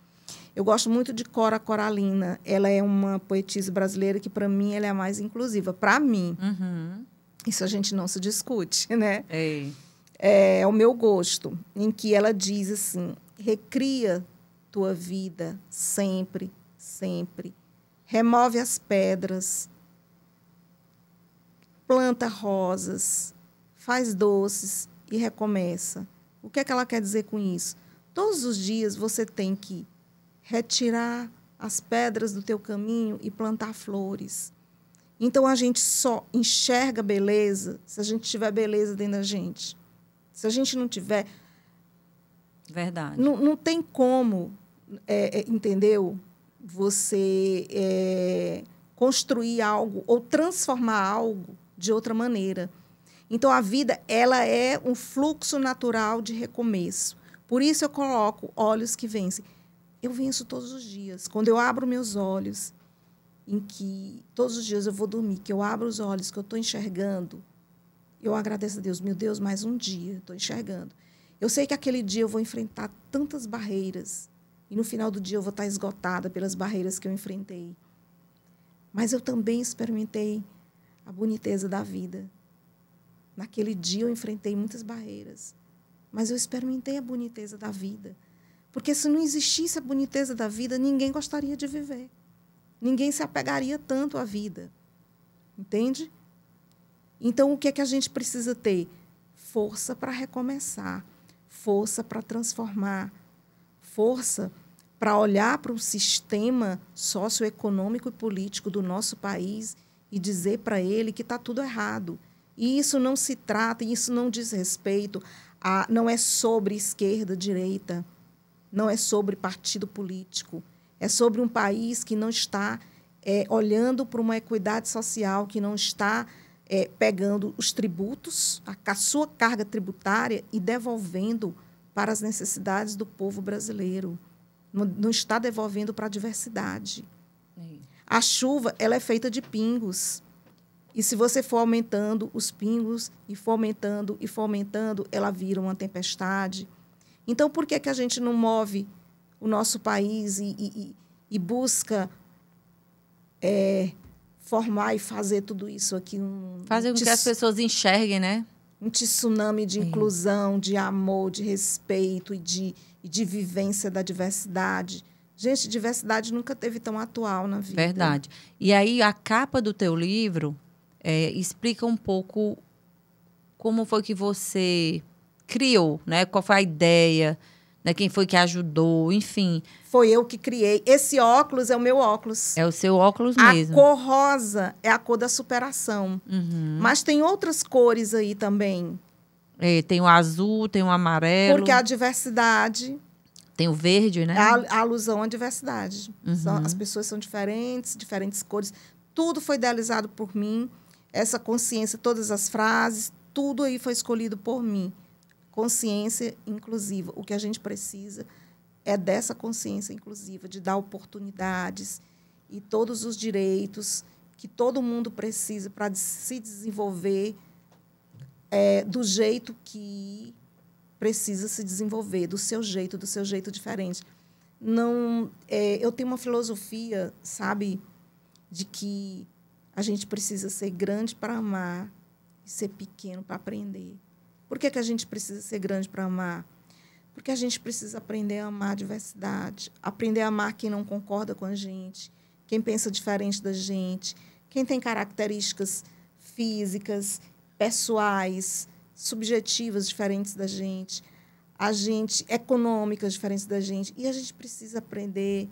Eu gosto muito de Cora Coralina. Ela é uma poetisa brasileira que, para mim, ela é a mais inclusiva. Para mim. Isso a gente não se discute, né? É o meu gosto, em que ela diz assim, recria tua vida sempre, sempre. Remove as pedras, planta rosas, faz doces e recomeça. O que é que ela quer dizer com isso? Todos os dias você tem que retirar as pedras do teu caminho e plantar flores. Então, a gente só enxerga beleza se a gente tiver beleza dentro da gente. Se a gente não tiver... Verdade. Não tem como, entendeu? Você construir algo ou transformar algo de outra maneira. Então, a vida, ela é um fluxo natural de recomeço. Por isso, eu coloco olhos que vencem. Eu venço todos os dias. Quando eu abro meus olhos, em que todos os dias eu vou dormir, que eu abro os olhos, que eu estou enxergando, eu agradeço a Deus. Meu Deus, mais um dia, estou enxergando. Eu sei que aquele dia eu vou enfrentar tantas barreiras. E, no final do dia, eu vou estar esgotada pelas barreiras que eu enfrentei. Mas eu também experimentei a boniteza da vida. Naquele dia eu enfrentei muitas barreiras, mas eu experimentei a boniteza da vida. Porque se não existisse a boniteza da vida, ninguém gostaria de viver. Ninguém se apegaria tanto à vida. Entende? Então, o que é que a gente precisa ter? Força para recomeçar, força para transformar, força para olhar para o sistema socioeconômico e político do nosso país e dizer para ele que está tudo errado. E isso não se trata, isso não diz respeito, não é sobre esquerda, direita, não é sobre partido político. É sobre um país que não está olhando para uma equidade social, que não está pegando os tributos, a sua carga tributária e devolvendo para as necessidades do povo brasileiro. Não está devolvendo para a diversidade. A chuva, ela é feita de pingos. E se você for aumentando os pingos e for aumentando, ela vira uma tempestade. Então, por que a gente não move o nosso país e busca formar e fazer tudo isso aqui? Fazer com que as pessoas enxerguem, né? Um tsunami de inclusão, de amor, de respeito e de vivência da diversidade. Gente, diversidade nunca teve tão atual na vida. Verdade. E aí, a capa do teu livro explica um pouco como foi que você criou, né? Qual foi a ideia, né? Quem foi que ajudou, enfim. Foi eu que criei. Esse óculos é o meu óculos. É o seu óculos mesmo. A cor rosa é a cor da superação. Uhum. Mas tem outras cores aí também. Tem o azul, tem o amarelo. Porque a diversidade... Tem o verde, né? A alusão à diversidade. Uhum. As pessoas são diferentes cores. Tudo foi idealizado por mim. Essa consciência, todas as frases, tudo aí foi escolhido por mim. Consciência inclusiva. O que a gente precisa é dessa consciência inclusiva, de dar oportunidades e todos os direitos que todo mundo precisa para se desenvolver do jeito que precisa se desenvolver, do seu jeito diferente. Não, eu tenho uma filosofia, sabe, de que a gente precisa ser grande para amar e ser pequeno para aprender. Por que a gente precisa ser grande para amar? Porque a gente precisa aprender a amar a diversidade, aprender a amar quem não concorda com a gente, quem pensa diferente da gente, quem tem características físicas, pessoais, subjetivas diferentes da gente, econômicas diferentes da gente. E a gente precisa aprender,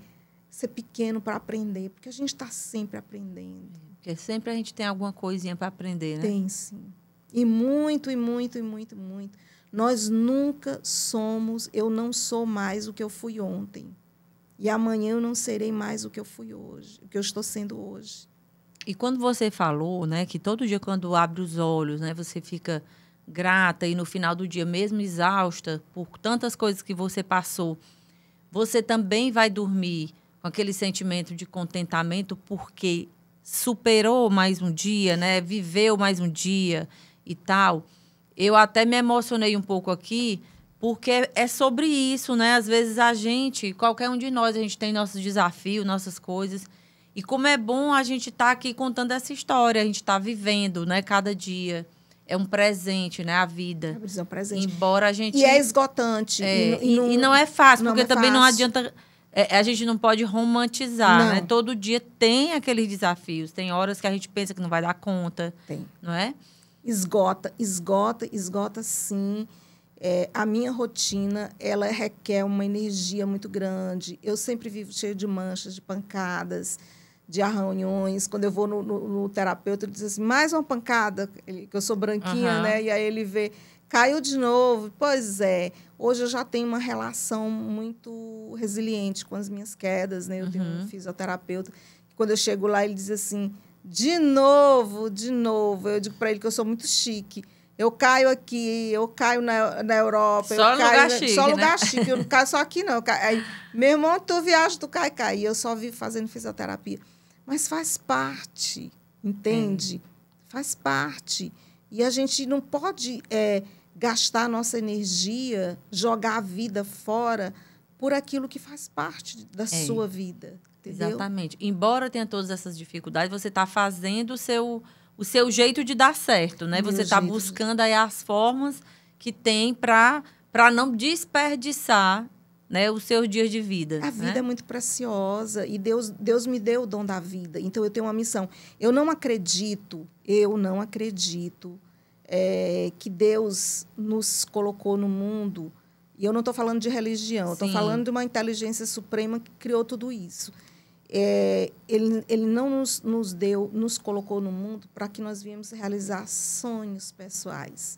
ser pequeno para aprender, porque a gente está sempre aprendendo. Porque sempre a gente tem alguma coisinha para aprender, né? Tem, sim. E muito. Nós nunca somos, eu não sou mais o que eu fui ontem. E amanhã eu não serei mais o que eu fui hoje, o que eu estou sendo hoje. E quando você falou, né, que todo dia quando abre os olhos, né, você fica grata e no final do dia, mesmo exausta por tantas coisas que você passou, você também vai dormir com aquele sentimento de contentamento porque superou mais um dia, né, viveu mais um dia e tal. Eu até me emocionei um pouco aqui, porque é sobre isso, né? Às vezes a gente, qualquer um de nós, a gente tem nossos desafios, nossas coisas. E como é bom a gente estar aqui contando essa história, a gente está vivendo, né? Cada dia. É um presente, né? A vida. É um presente. Embora a gente... E é esgotante. E não é fácil, porque também não fácil. adianta... a gente não pode romantizar, não. né? Todo dia tem aqueles desafios. Tem horas que a gente pensa que não vai dar conta. Tem. Não é? Esgota, sim. A minha rotina, ela requer uma energia muito grande. Eu sempre vivo cheio de manchas, de pancadas, de arranhões. Quando eu vou no terapeuta, ele diz assim, mais uma pancada, que eu sou branquinha, né? E aí ele vê, caiu de novo. Pois é, Hoje eu já tenho uma relação muito resiliente com as minhas quedas, né? Eu tenho um fisioterapeuta. Quando eu chego lá, ele diz assim, de novo, de novo. Eu digo para ele que eu sou muito chique. Eu caio aqui, eu caio na Europa. Só eu lugar caio, chique, só né? lugar chique. Eu não caio só aqui, não. Aí, meu irmão, tu viaja, tu cai. E eu só vivo fazendo fisioterapia. Mas faz parte, entende? Faz parte. E a gente não pode gastar a nossa energia, jogar a vida fora por aquilo que faz parte da sua vida. Entendeu? Exatamente. Embora tenha todas essas dificuldades, você está fazendo o seu jeito de dar certo, né? Você está buscando aí as formas que tem para não desperdiçar, né, os seus dias de vida. A vida é muito preciosa e Deus me deu o dom da vida. Então, eu tenho uma missão. Eu não acredito que Deus nos colocou no mundo, e eu não estou falando de religião, estou falando de uma inteligência suprema que criou tudo isso. Ele não nos colocou no mundo para que nós viemos realizar sonhos pessoais.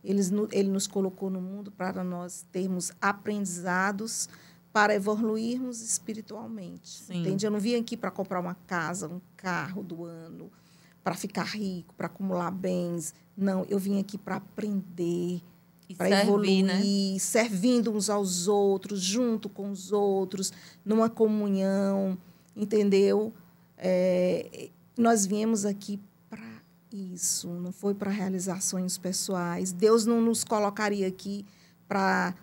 Ele nos colocou no mundo para nós termos aprendizados, para evoluirmos espiritualmente. Entende? Eu não vim aqui para comprar uma casa, um carro do ano, para ficar rico, para acumular bens. Não, eu vim aqui para aprender, para evoluir, né? Servindo uns aos outros, junto com os outros, numa comunhão, entendeu? Nós viemos aqui para isso, não foi para realizar sonhos pessoais. Deus não nos colocaria aqui para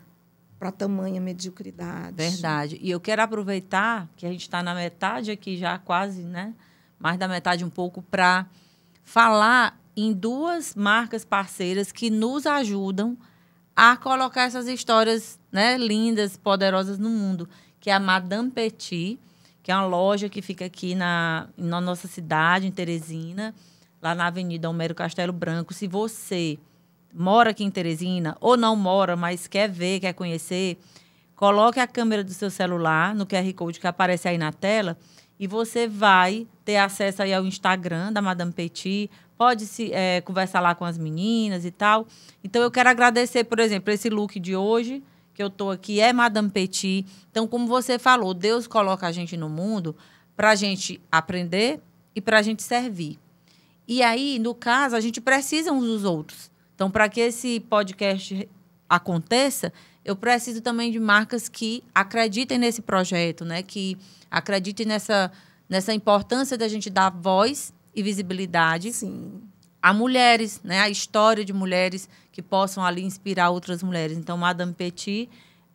tamanha mediocridade. Verdade. E eu quero aproveitar que a gente está na metade aqui já, quase, né? Mais da metade um pouco, para falar em duas marcas parceiras que nos ajudam a colocar essas histórias, né, lindas, poderosas no mundo, que é a Madame Petit, que é uma loja que fica aqui na nossa cidade, em Teresina, lá na Avenida Homero Castelo Branco. Se você mora aqui em Teresina, ou não mora, mas quer ver, quer conhecer, coloque a câmera do seu celular no QR Code que aparece aí na tela e você vai ter acesso aí ao Instagram da Madame Petit, pode conversar lá com as meninas e tal. Então, eu quero agradecer, por exemplo, esse look de hoje, que eu estou aqui, é Madame Petit. Então, como você falou, Deus coloca a gente no mundo para a gente aprender e para a gente servir. E aí, no caso, a gente precisa uns dos outros. Então, para que esse podcast aconteça, eu preciso também de marcas que acreditem nesse projeto, né? Que acreditem nessa importância da gente dar voz e visibilidade a mulheres, né? A história de mulheres que possam ali inspirar outras mulheres. Então, Madame Petit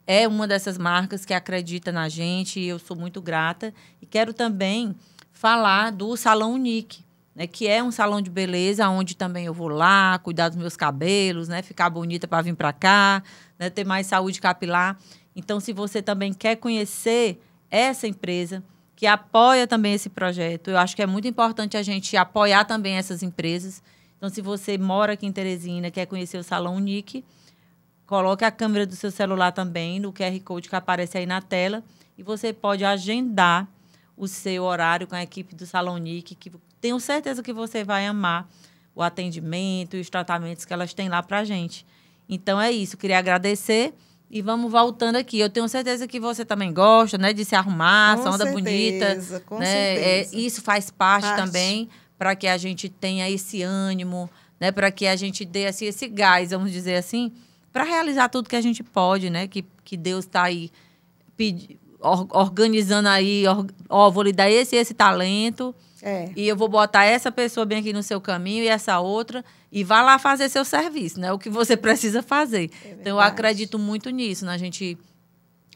é uma dessas marcas que acredita na gente e eu sou muito grata. E quero também falar do Salão Unique, né, que é um salão de beleza onde também eu vou lá cuidar dos meus cabelos, né, ficar bonita para vir para cá, né, ter mais saúde capilar. Então, se você também quer conhecer essa empresa que apoia também esse projeto, eu acho que é muito importante a gente apoiar também essas empresas. Então, se você mora aqui em Teresina, quer conhecer o Salão Unique, coloque a câmera do seu celular também no QR Code que aparece aí na tela e você pode agendar o seu horário com a equipe do Salão Unique, que tenho certeza que você vai amar o atendimento e os tratamentos que elas têm lá para a gente. Então, é isso. Queria agradecer e vamos voltando aqui. Eu tenho certeza que você também gosta, né, de se arrumar, essa onda bonita. Com né? certeza. Isso faz parte também para que a gente tenha esse ânimo, né, para que a gente dê assim, esse gás, vamos dizer assim, para realizar tudo que a gente pode, né? Que Deus está aí organizando aí, vou lhe dar esse talento, e eu vou botar essa pessoa bem aqui no seu caminho e essa outra, e vá lá fazer seu serviço, né? O que você precisa fazer. Então, eu acredito muito nisso, na gente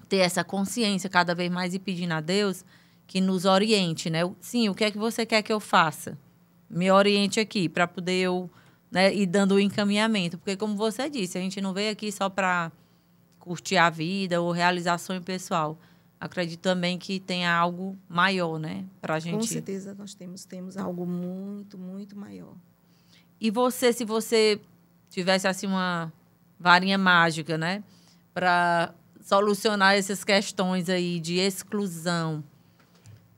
ter essa consciência cada vez mais e pedindo a Deus que nos oriente, né? Sim, o que é que você quer que eu faça? Me oriente aqui, para poder eu, né, ir dando o encaminhamento. Porque, como você disse, a gente não veio aqui só para curtir a vida ou realizar sonho pessoal. Acredito também que tenha algo maior, né? Pra gente. Com certeza, nós temos algo muito, muito maior. E você, se você tivesse assim uma varinha mágica, né? Para solucionar essas questões aí de exclusão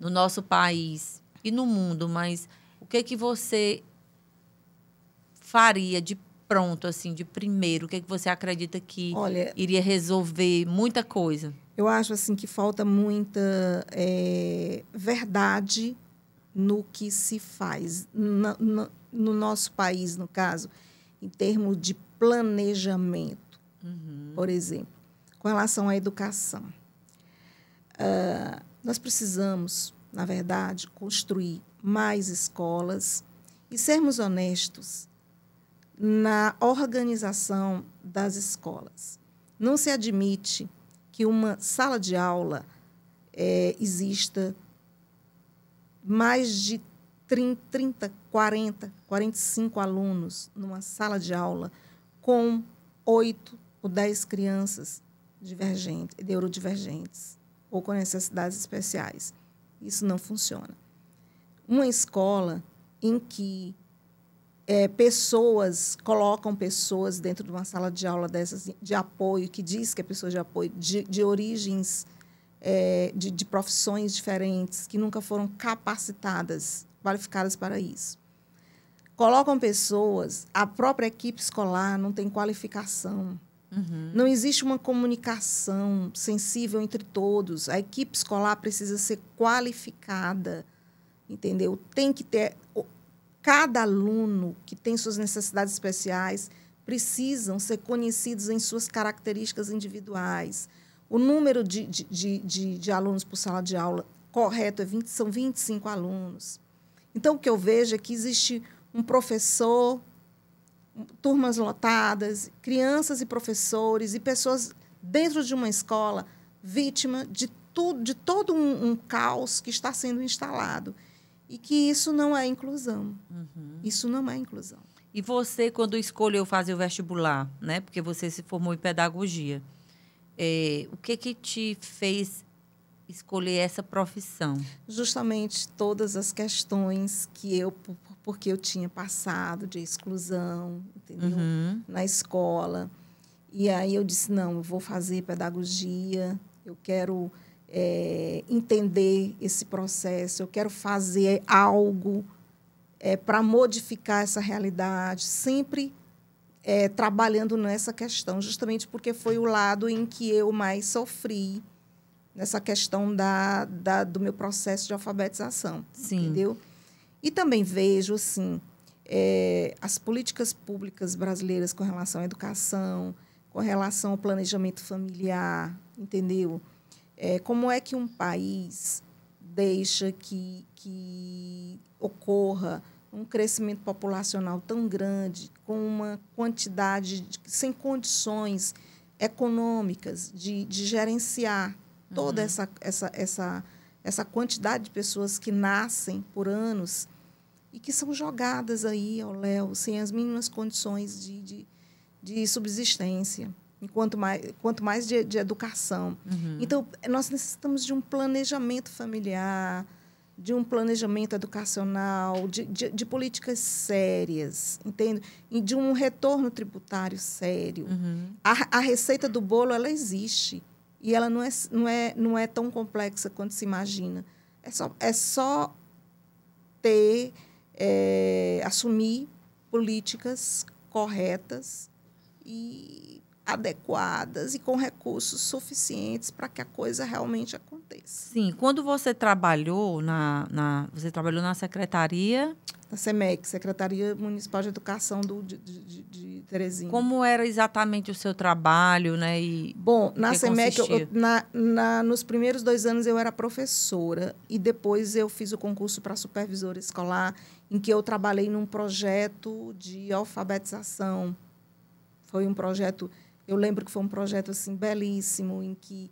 no nosso país e no mundo, mas o que você faria de pronto, assim, de primeiro? O que é que você acredita que Olha, iria resolver muita coisa? eu acho assim que falta muita verdade no que se faz. No nosso país, no caso, em termos de planejamento, por exemplo, com relação à educação. Nós precisamos, na verdade, construir mais escolas e sermos honestos na organização das escolas. Não se admite que uma sala de aula exista mais de 30, 40, 45 alunos numa sala de aula com 8 ou 10 crianças neurodivergentes ou com necessidades especiais. Isso não funciona. Uma escola em que colocam pessoas dentro de uma sala de aula dessas de apoio, que diz que é pessoa de apoio, de origens, de profissões diferentes, que nunca foram capacitadas, qualificadas para isso. Colocam pessoas, a própria equipe escolar não tem qualificação. Não existe uma comunicação sensível entre todos. A equipe escolar precisa ser qualificada, entendeu? Tem que ter... Cada aluno que tem suas necessidades especiais precisam ser conhecidos em suas características individuais. O número de alunos por sala de aula correto são 25 alunos. Então, o que eu vejo é que existe um professor, turmas lotadas, crianças e professores e pessoas dentro de uma escola vítima de todo um caos que está sendo instalado. E que isso não é inclusão. Isso não é inclusão. E você, quando escolheu fazer o vestibular, né? Porque você se formou em pedagogia, o que te fez escolher essa profissão? Justamente todas as questões porque eu tinha passado de exclusão, entendeu? Na escola. E aí eu disse, não, eu vou fazer pedagogia, eu quero entender esse processo, eu quero fazer algo para modificar essa realidade, sempre trabalhando nessa questão, justamente porque foi o lado em que eu mais sofri nessa questão do meu processo de alfabetização. Sim. Entendeu? E também vejo assim, as políticas públicas brasileiras com relação à educação, com relação ao planejamento familiar, entendeu? Como é que um país deixa que ocorra um crescimento populacional tão grande, com uma quantidade, sem condições econômicas de gerenciar toda essa quantidade de pessoas que nascem por anos e que são jogadas aí ao léu, sem as mínimas condições de subsistência. Quanto mais de educação. Então, nós necessitamos de um planejamento familiar, de um planejamento educacional, de políticas sérias, entende? E de um retorno tributário sério. A receita do bolo, ela existe. E ela não é tão complexa quanto se imagina. É só assumir políticas corretas e adequadas e com recursos suficientes para que a coisa realmente aconteça. Sim. Quando você trabalhou você trabalhou na secretaria... Na SEMEC, Secretaria Municipal de Educação de Teresina. Como era exatamente o seu trabalho, né? Bom, na SEMEC, nos primeiros 2 anos eu era professora e depois eu fiz o concurso para supervisora escolar, em que eu trabalhei num projeto de alfabetização. Foi um projeto... Eu lembro que foi um projeto assim, belíssimo, em que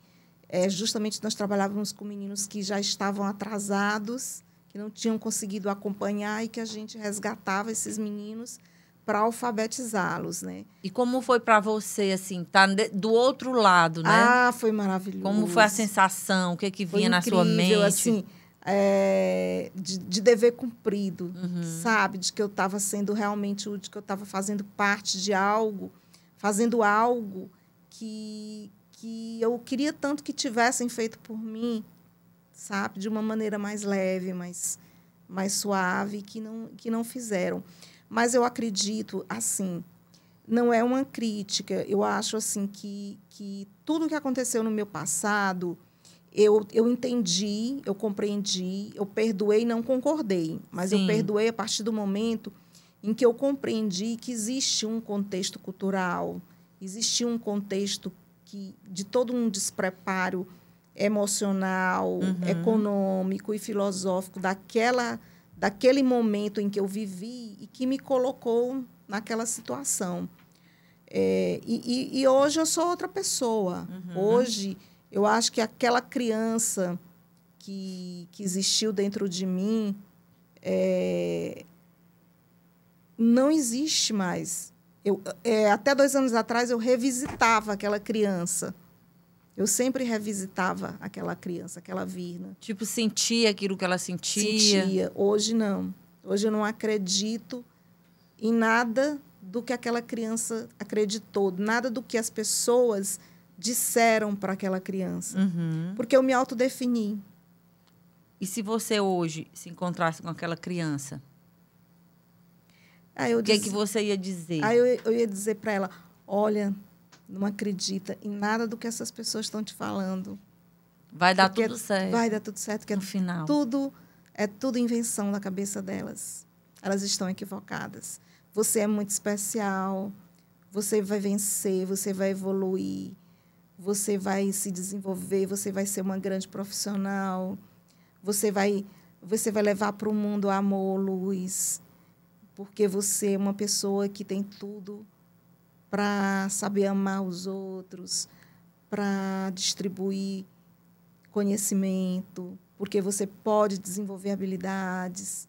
justamente nós trabalhávamos com meninos que já estavam atrasados, que não tinham conseguido acompanhar e que a gente resgatava esses meninos para alfabetizá-los, né? E como foi para você, assim, estar do outro lado, né? Ah, foi maravilhoso. Como foi a sensação? O que vinha na sua mente? Foi incrível, assim, de dever cumprido, sabe? De que eu estava sendo realmente útil, de que eu estava fazendo parte de algo, fazendo algo que eu queria tanto que tivessem feito por mim, sabe? De uma maneira mais leve, mais suave, que não fizeram. Mas eu acredito, assim, não é uma crítica. Eu acho assim que tudo que aconteceu no meu passado, eu entendi, eu compreendi, eu perdoei, não concordei, mas eu Sim. perdoei a partir do momento em que eu compreendi que existe um contexto cultural, existe um contexto de todo um despreparo emocional, econômico e filosófico daquele momento em que eu vivi e que me colocou naquela situação. E hoje eu sou outra pessoa. Hoje, eu acho que aquela criança que existiu dentro de mim não existe mais. Até 2 anos atrás, eu revisitava aquela criança. Eu sempre revisitava aquela criança, aquela Virna. Tipo, sentia aquilo que ela sentia? Sentia. Hoje, não. Hoje, eu não acredito em nada do que aquela criança acreditou, nada do que as pessoas disseram para aquela criança. Porque eu me autodefini. E se você hoje se encontrasse com aquela criança? Aí O que você ia dizer? Aí eu ia dizer para ela, olha, não acredita em nada do que essas pessoas estão te falando. Vai dar tudo certo. Vai dar tudo certo, que no final. É tudo invenção da cabeça delas. Elas estão equivocadas. Você é muito especial, você vai vencer, você vai evoluir, você vai se desenvolver, você vai ser uma grande profissional, você vai levar para o mundo amor, luz, porque você é uma pessoa que tem tudo para saber amar os outros, para distribuir conhecimento, porque você pode desenvolver habilidades.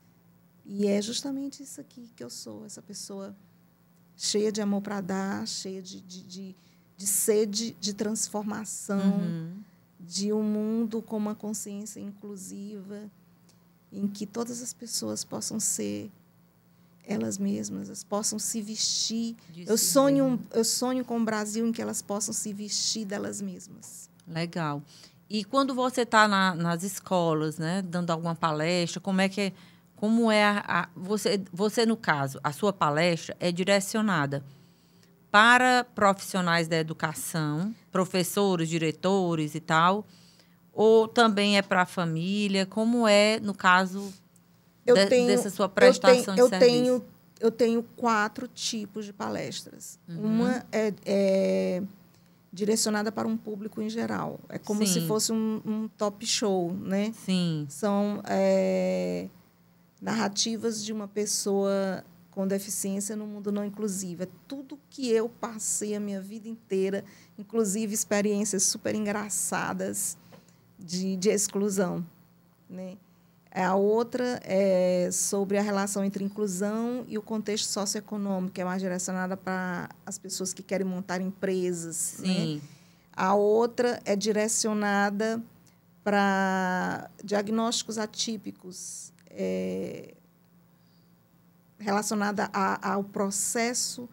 E é justamente isso aqui que eu sou, essa pessoa cheia de amor para dar, cheia de sede de transformação, de um mundo com uma consciência inclusiva, em que todas as pessoas possam ser elas mesmas, elas possam se vestir. Eu sonho com um Brasil em que elas possam se vestir delas mesmas. Legal. E quando você está nas escolas, né, dando alguma palestra, como é você, no caso, a sua palestra é direcionada para profissionais da educação, professores, diretores e tal, ou também é para a família? Como é, no caso, dessa sua prestação de serviço? Eu tenho 4 tipos de palestras. Uma é direcionada para um público em geral. É como se fosse um top show, né? Sim. São narrativas de uma pessoa com deficiência no mundo não inclusivo. É tudo que eu passei a minha vida inteira, inclusive experiências super engraçadas de exclusão, né? A outra é sobre a relação entre inclusão e o contexto socioeconômico, que é mais direcionada para as pessoas que querem montar empresas. Sim. Né? A outra é direcionada para diagnósticos atípicos, relacionada ao processo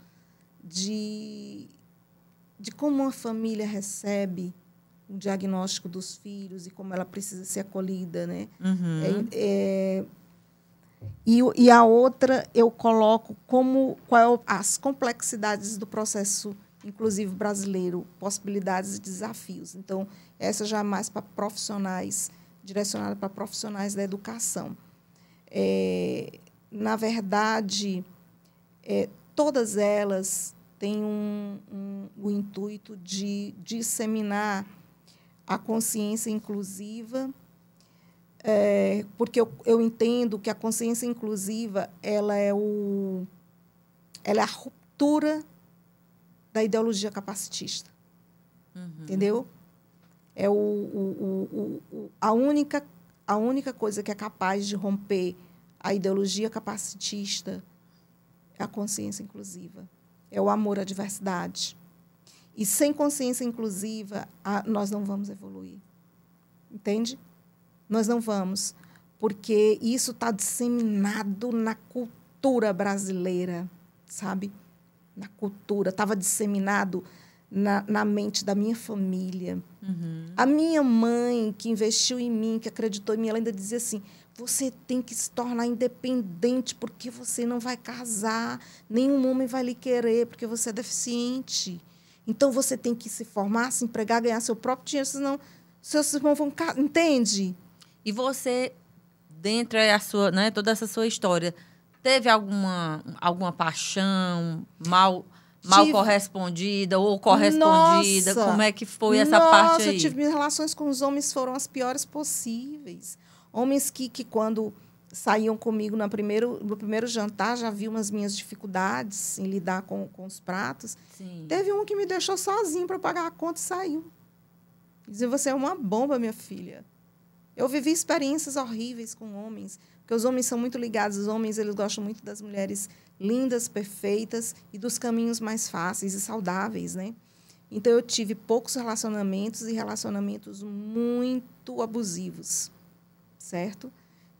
de como uma família recebe o diagnóstico dos filhos e como ela precisa ser acolhida, né? E a outra eu coloco as complexidades do processo inclusivo brasileiro, possibilidades e desafios. Então, essa já é mais para profissionais, direcionada para profissionais da educação. Na verdade, todas elas têm o intuito de disseminar a consciência inclusiva, porque eu entendo que a consciência inclusiva ela é a ruptura da ideologia capacitista. Entendeu? É a única coisa que é capaz de romper a ideologia capacitista é a consciência inclusiva. É o amor à diversidade. E sem consciência inclusiva, nós não vamos evoluir. Entende? Nós não vamos. Porque isso está disseminado na cultura brasileira, sabe? Na cultura. Estava disseminado na mente da minha família. A minha mãe, que investiu em mim, que acreditou em mim, ela ainda dizia assim, Você tem que se tornar independente, porque você não vai casar, nenhum homem vai lhe querer, porque você é deficiente. Então, você tem que se formar, se empregar, ganhar seu próprio dinheiro, senão seus irmãos vão... Entende? E você, dentro da sua, né, toda essa sua história, teve alguma paixão mal correspondida ou correspondida? Nossa, como é que foi essa parte aí? Eu tive minhas relações com os homens foram as piores possíveis. Homens que quando saíam comigo no primeiro jantar, já viam as minhas dificuldades em lidar com os pratos. Sim. Teve um que me deixou sozinho para pagar a conta e saiu. Dizia, você é uma bomba, minha filha. Eu vivi experiências horríveis com homens, porque os homens são muito ligados. Os homens, eles gostam muito das mulheres lindas, perfeitas e dos caminhos mais fáceis e saudáveis, né? Então, eu tive poucos relacionamentos e relacionamentos muito abusivos, certo?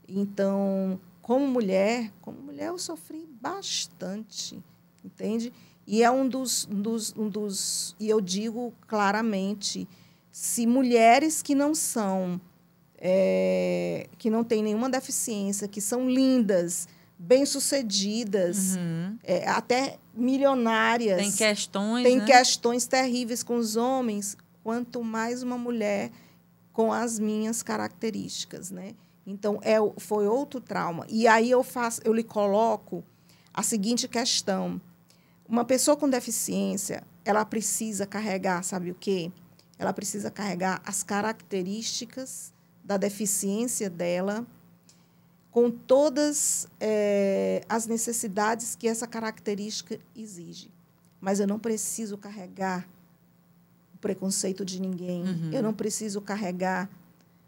Então, como mulher, eu sofri bastante, entende? E é um dos e eu digo claramente, se mulheres que não são, que não têm nenhuma deficiência, que são lindas, bem-sucedidas, até milionárias. Tem questões, Tem né? questões terríveis com os homens, quanto mais uma mulher com as minhas características, né? Então, foi outro trauma. E aí eu lhe coloco a seguinte questão. Uma pessoa com deficiência, ela precisa carregar, sabe o quê? Ela precisa carregar as características da deficiência dela, com todas as necessidades que essa característica exige. Mas eu não preciso carregar o preconceito de ninguém. Eu não preciso carregar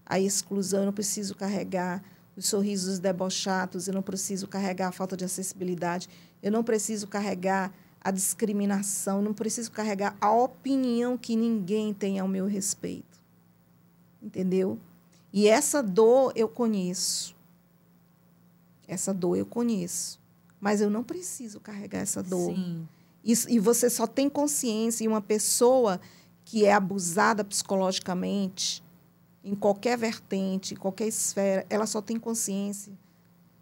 a exclusão, eu não preciso carregar os sorrisos debochados, eu não preciso carregar a falta de acessibilidade, eu não preciso carregar a discriminação, eu não preciso carregar a opinião que ninguém tem ao meu respeito. Entendeu? E essa dor eu conheço. Essa dor eu conheço. Mas eu não preciso carregar essa dor. Sim. E você só tem consciência, e uma pessoa que é abusada psicologicamente, em qualquer vertente, em qualquer esfera, ela só tem consciência.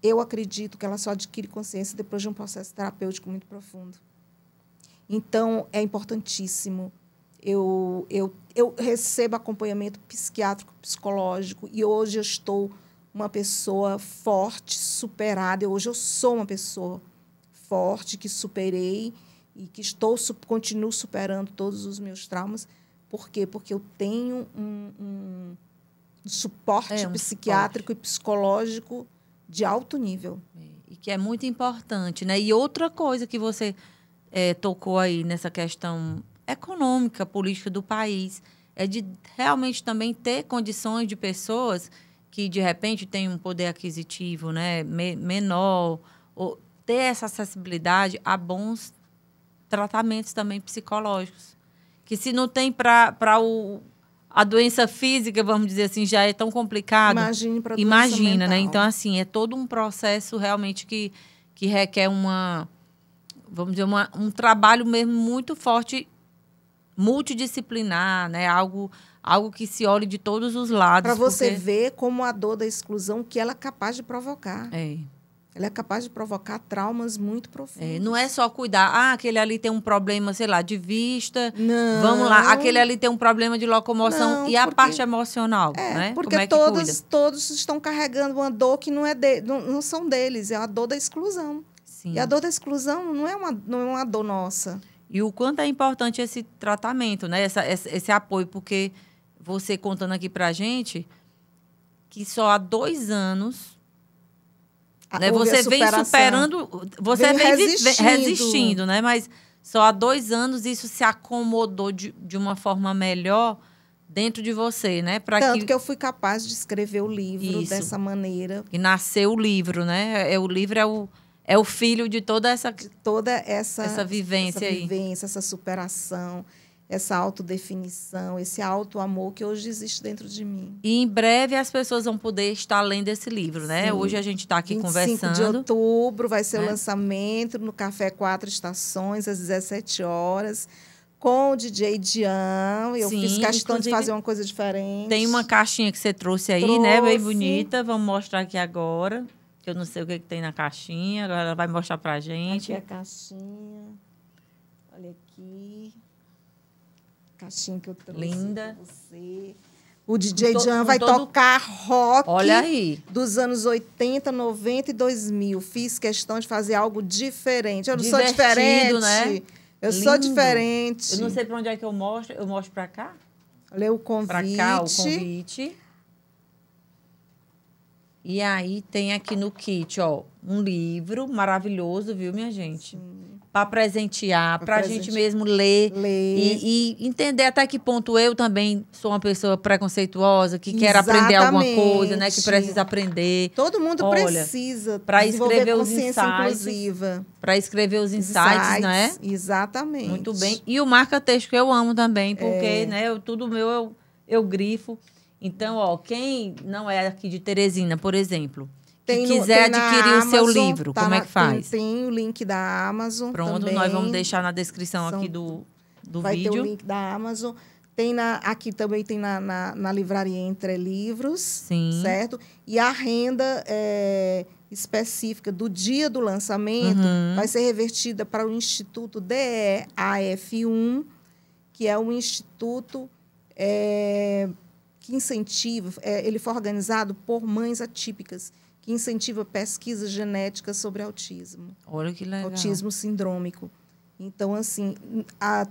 Eu acredito que ela só adquire consciência depois de um processo terapêutico muito profundo. Então, é importantíssimo. Eu recebo acompanhamento psiquiátrico, psicológico, e hoje eu estou uma pessoa forte, superada. Hoje eu sou uma pessoa forte, que superei e que continuo superando todos os meus traumas. Por quê? Porque eu tenho um suporte psiquiátrico e psicológico de alto nível. E que é muito importante, né? E outra coisa que você tocou aí nessa questão econômica, política do país, é de realmente também ter condições de pessoas que, de repente, têm um poder aquisitivo, né, menor, ou ter essa acessibilidade a bons tratamentos também psicológicos. Que se não tem para a doença física, vamos dizer assim, já é tão complicado. Imagine para a doença Imagina, mental. né? Então, assim, é todo um processo realmente que requer vamos dizer, um trabalho mesmo muito forte, multidisciplinar, né? Algo que se olhe de todos os lados. Para você ver como a dor da exclusão, que ela é capaz de provocar. Ela é capaz de provocar traumas muito profundos. Não é só cuidar. Aquele ali tem um problema, sei lá, de vista. Não. Vamos lá. Aquele ali tem um problema de locomoção. Não, e a parte emocional, né? Porque como é que todos estão carregando uma dor que não são deles. É a dor da exclusão. Sim. E a dor da exclusão não é uma dor nossa. E o quanto é importante esse tratamento, né? Esse apoio. Porque você contando aqui pra gente que só há 2 anos... Né? Você vem superando, você vem resistindo, né? Mas só há 2 anos isso se acomodou de uma forma melhor dentro de você, né? Tanto que eu fui capaz de escrever o livro dessa maneira. E nasceu o livro, né? O livro é o filho de toda essa vivência aí. Essa superação, essa autodefinição, esse auto-amor que hoje existe dentro de mim. E em breve as pessoas vão poder estar lendo esse livro, né? Sim. Hoje a gente está aqui 25 conversando. 25 de outubro vai ser o lançamento no Café 4 Estações, às 17 horas, Com o DJ Dian. Eu Sim, fiz questão de inclusive, fazer uma coisa diferente. Tem uma caixinha que você trouxe aí, né? Bem bonita. Vamos mostrar aqui agora. Que eu não sei o que tem na caixinha. Agora ela vai mostrar pra gente. Aqui a caixinha. Olha aqui. Caixinha que eu trouxe. Linda. Pra você. O DJ Jan vai tocar rock. Olha aí. Dos anos 80, 90 e 2000. Fiz questão de fazer algo diferente. Eu não sou Divertido, diferente. né? Eu Lindo. sou diferente. Eu não sei para onde é que eu mostro. Eu mostro para cá? Olha o convite. Para cá, o convite. E aí tem aqui no kit, ó, um livro maravilhoso, viu, minha gente? Para presentear, para a gente mesmo ler. E entender até que ponto eu também sou uma pessoa preconceituosa, que quer aprender alguma coisa, né? Que precisa aprender. Todo mundo precisa para escrever os insights, inclusiva. Para escrever os insights, né? Exatamente. Muito bem. E o marca-texto que eu amo também, porque né, tudo meu eu grifo. Então, ó, quem não é aqui de Teresina, por exemplo, que quiser adquirir o seu livro, como é que faz? Tem o link da Amazon. Pronto, também. Nós vamos deixar na descrição aqui do vídeo. Vai ter o link da Amazon. Aqui também tem na livraria Entre Livros. Sim. Certo? E a renda específica do dia do lançamento vai ser revertida para o Instituto DEAF1, que é um instituto que incentiva, ele foi organizado por mães atípicas, que incentiva pesquisas genéticas sobre autismo. Olha que legal. Autismo sindrômico. Então, assim,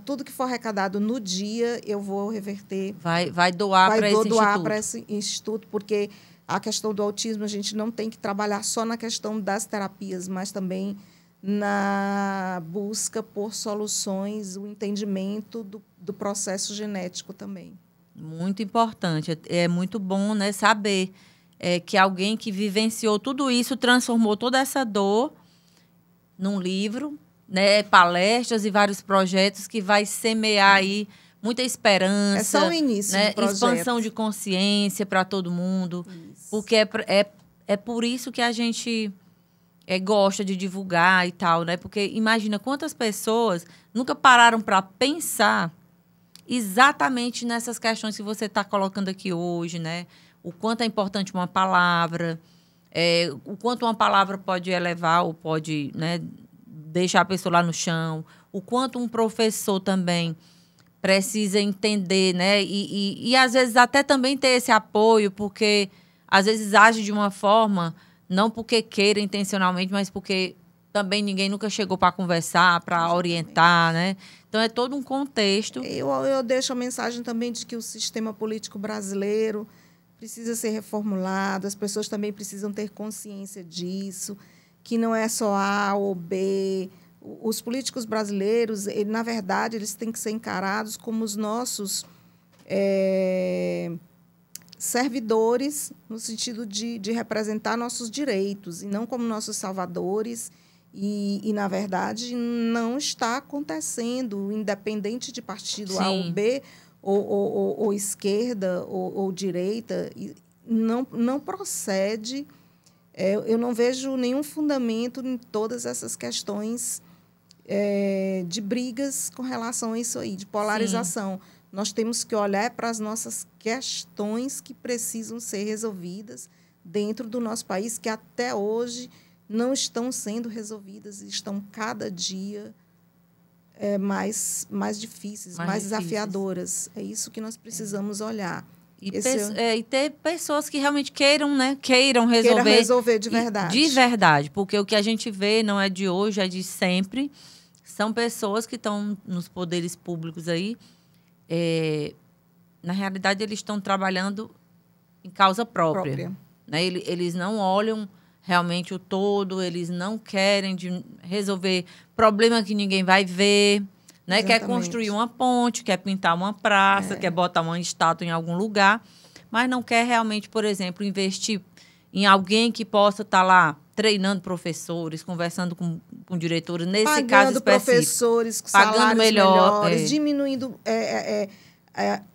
tudo que for arrecadado no dia, eu vou reverter. Vai doar para esse instituto. Vai doar para esse instituto, porque a questão do autismo, a gente não tem que trabalhar só na questão das terapias, mas também na busca por soluções, o entendimento do processo genético também. Muito importante. É muito bom, né, saber que alguém que vivenciou tudo isso, transformou toda essa dor num livro, né, palestras e vários projetos que vai semear aí muita esperança. É só o início, né, do projeto. Expansão de consciência para todo mundo. Isso. Porque é por isso que a gente gosta de divulgar e tal, né? Porque imagina quantas pessoas nunca pararam para pensar exatamente nessas questões que você está colocando aqui hoje, né? O quanto é importante uma palavra, o quanto uma palavra pode elevar ou pode, né, deixar a pessoa lá no chão, o quanto um professor também precisa entender, né? E às vezes até também ter esse apoio, porque às vezes age de uma forma, não porque queira intencionalmente, mas porque também ninguém nunca chegou para conversar, para orientar, né? Então, é todo um contexto. Eu deixo a mensagem também de que o sistema político brasileiro precisa ser reformulado, as pessoas também precisam ter consciência disso, que não é só A ou B. Os políticos brasileiros, na verdade, eles têm que ser encarados como os nossos servidores, no sentido de representar nossos direitos, e não como nossos salvadores. E, na verdade, não está acontecendo, independente de partido Sim. A ou B, ou esquerda ou direita, não procede. Eu não vejo nenhum fundamento em todas essas questões de brigas com relação a isso aí, de polarização. Sim. Nós temos que olhar para as nossas questões que precisam ser resolvidas dentro do nosso país, que até hoje não estão sendo resolvidas, estão cada dia mais difíceis, mais desafiadoras. É isso que nós precisamos olhar. E ter pessoas que realmente queiram, né? Queiram resolver de verdade. De verdade, porque o que a gente vê não é de hoje, é de sempre. São pessoas que estão nos poderes públicos aí. Na realidade, eles estão trabalhando em causa própria. Né? Eles não olham realmente o todo, eles não querem resolver problema que ninguém vai ver, né? Quer construir uma ponte, quer pintar uma praça, quer botar uma estátua em algum lugar, mas não quer realmente, por exemplo, investir em alguém que possa estar lá treinando professores, conversando com diretores, nesse caso específico. Pagando professores com salários melhores, diminuindo,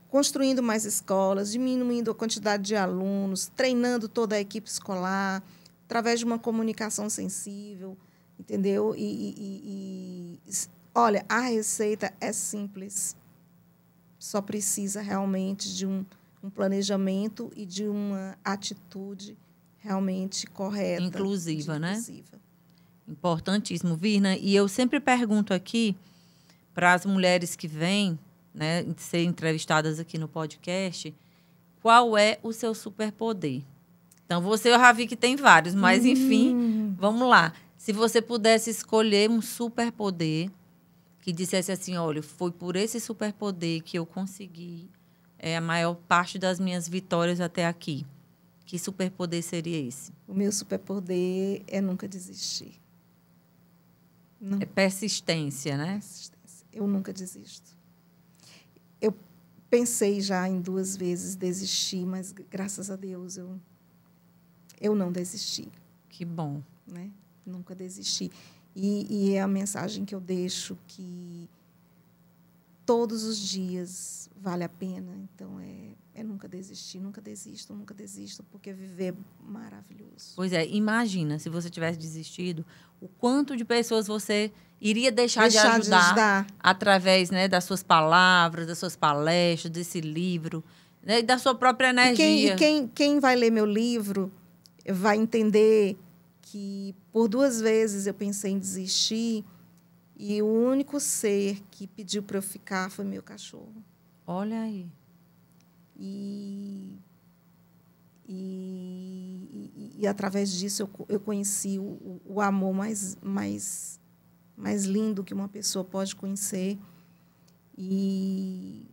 construindo mais escolas, diminuindo a quantidade de alunos, treinando toda a equipe escolar, através de uma comunicação sensível, entendeu? E Olha, a receita é simples. Só precisa realmente de um planejamento e de uma atitude realmente correta. Inclusiva, né? Inclusiva. Importantíssimo, Virna. E eu sempre pergunto aqui para as mulheres que vêm, né, ser entrevistadas aqui no podcast, qual é o seu superpoder? Então, você eu já vi que tem vários, mas, enfim, vamos lá. Se você pudesse escolher um superpoder que dissesse assim, olha, foi por esse superpoder que eu consegui a maior parte das minhas vitórias até aqui. Que superpoder seria esse? O meu superpoder é nunca desistir. É persistência, né? Persistência. Eu nunca desisto. Eu pensei já em 2 vezes desistir, mas, graças a Deus, eu não desisti. Que bom. Né? Nunca desisti. E é a mensagem que eu deixo, que todos os dias vale a pena. Então, é nunca desistir, nunca desistam, porque viver é maravilhoso. Pois é, imagina, se você tivesse desistido, o quanto de pessoas você iria deixar de ajudar através, né, das suas palavras, das suas palestras, desse livro, né, e da sua própria energia. Quem vai ler meu livro vai entender que por 2 vezes eu pensei em desistir e o único ser que pediu para eu ficar foi meu cachorro. Olha aí. E através disso eu conheci o amor mais lindo que uma pessoa pode conhecer. E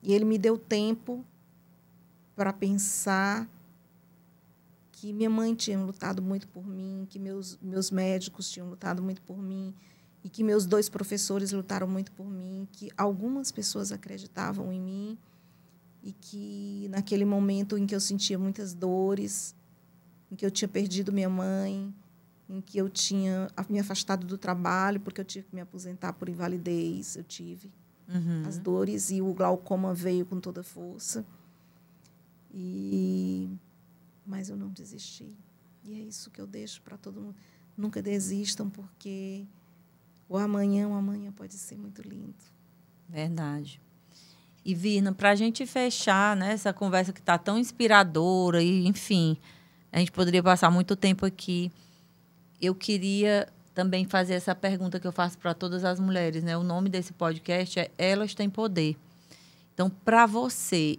ele me deu tempo para pensar que minha mãe tinha lutado muito por mim, que meus médicos tinham lutado muito por mim, e que meus 2 professores lutaram muito por mim, que algumas pessoas acreditavam em mim, e que naquele momento em que eu sentia muitas dores, em que eu tinha perdido minha mãe, em que eu tinha me afastado do trabalho, porque eu tive que me aposentar por invalidez, eu tive as dores, e o glaucoma veio com toda força. Mas eu não desisti. E é isso que eu deixo para todo mundo. Nunca desistam, porque o amanhã pode ser muito lindo. Verdade. E, Virna, para a gente fechar, né, essa conversa que está tão inspiradora, e, enfim, a gente poderia passar muito tempo aqui. Eu queria também fazer essa pergunta que eu faço para todas as mulheres, né? O nome desse podcast é Elas Têm Poder. Então, para você,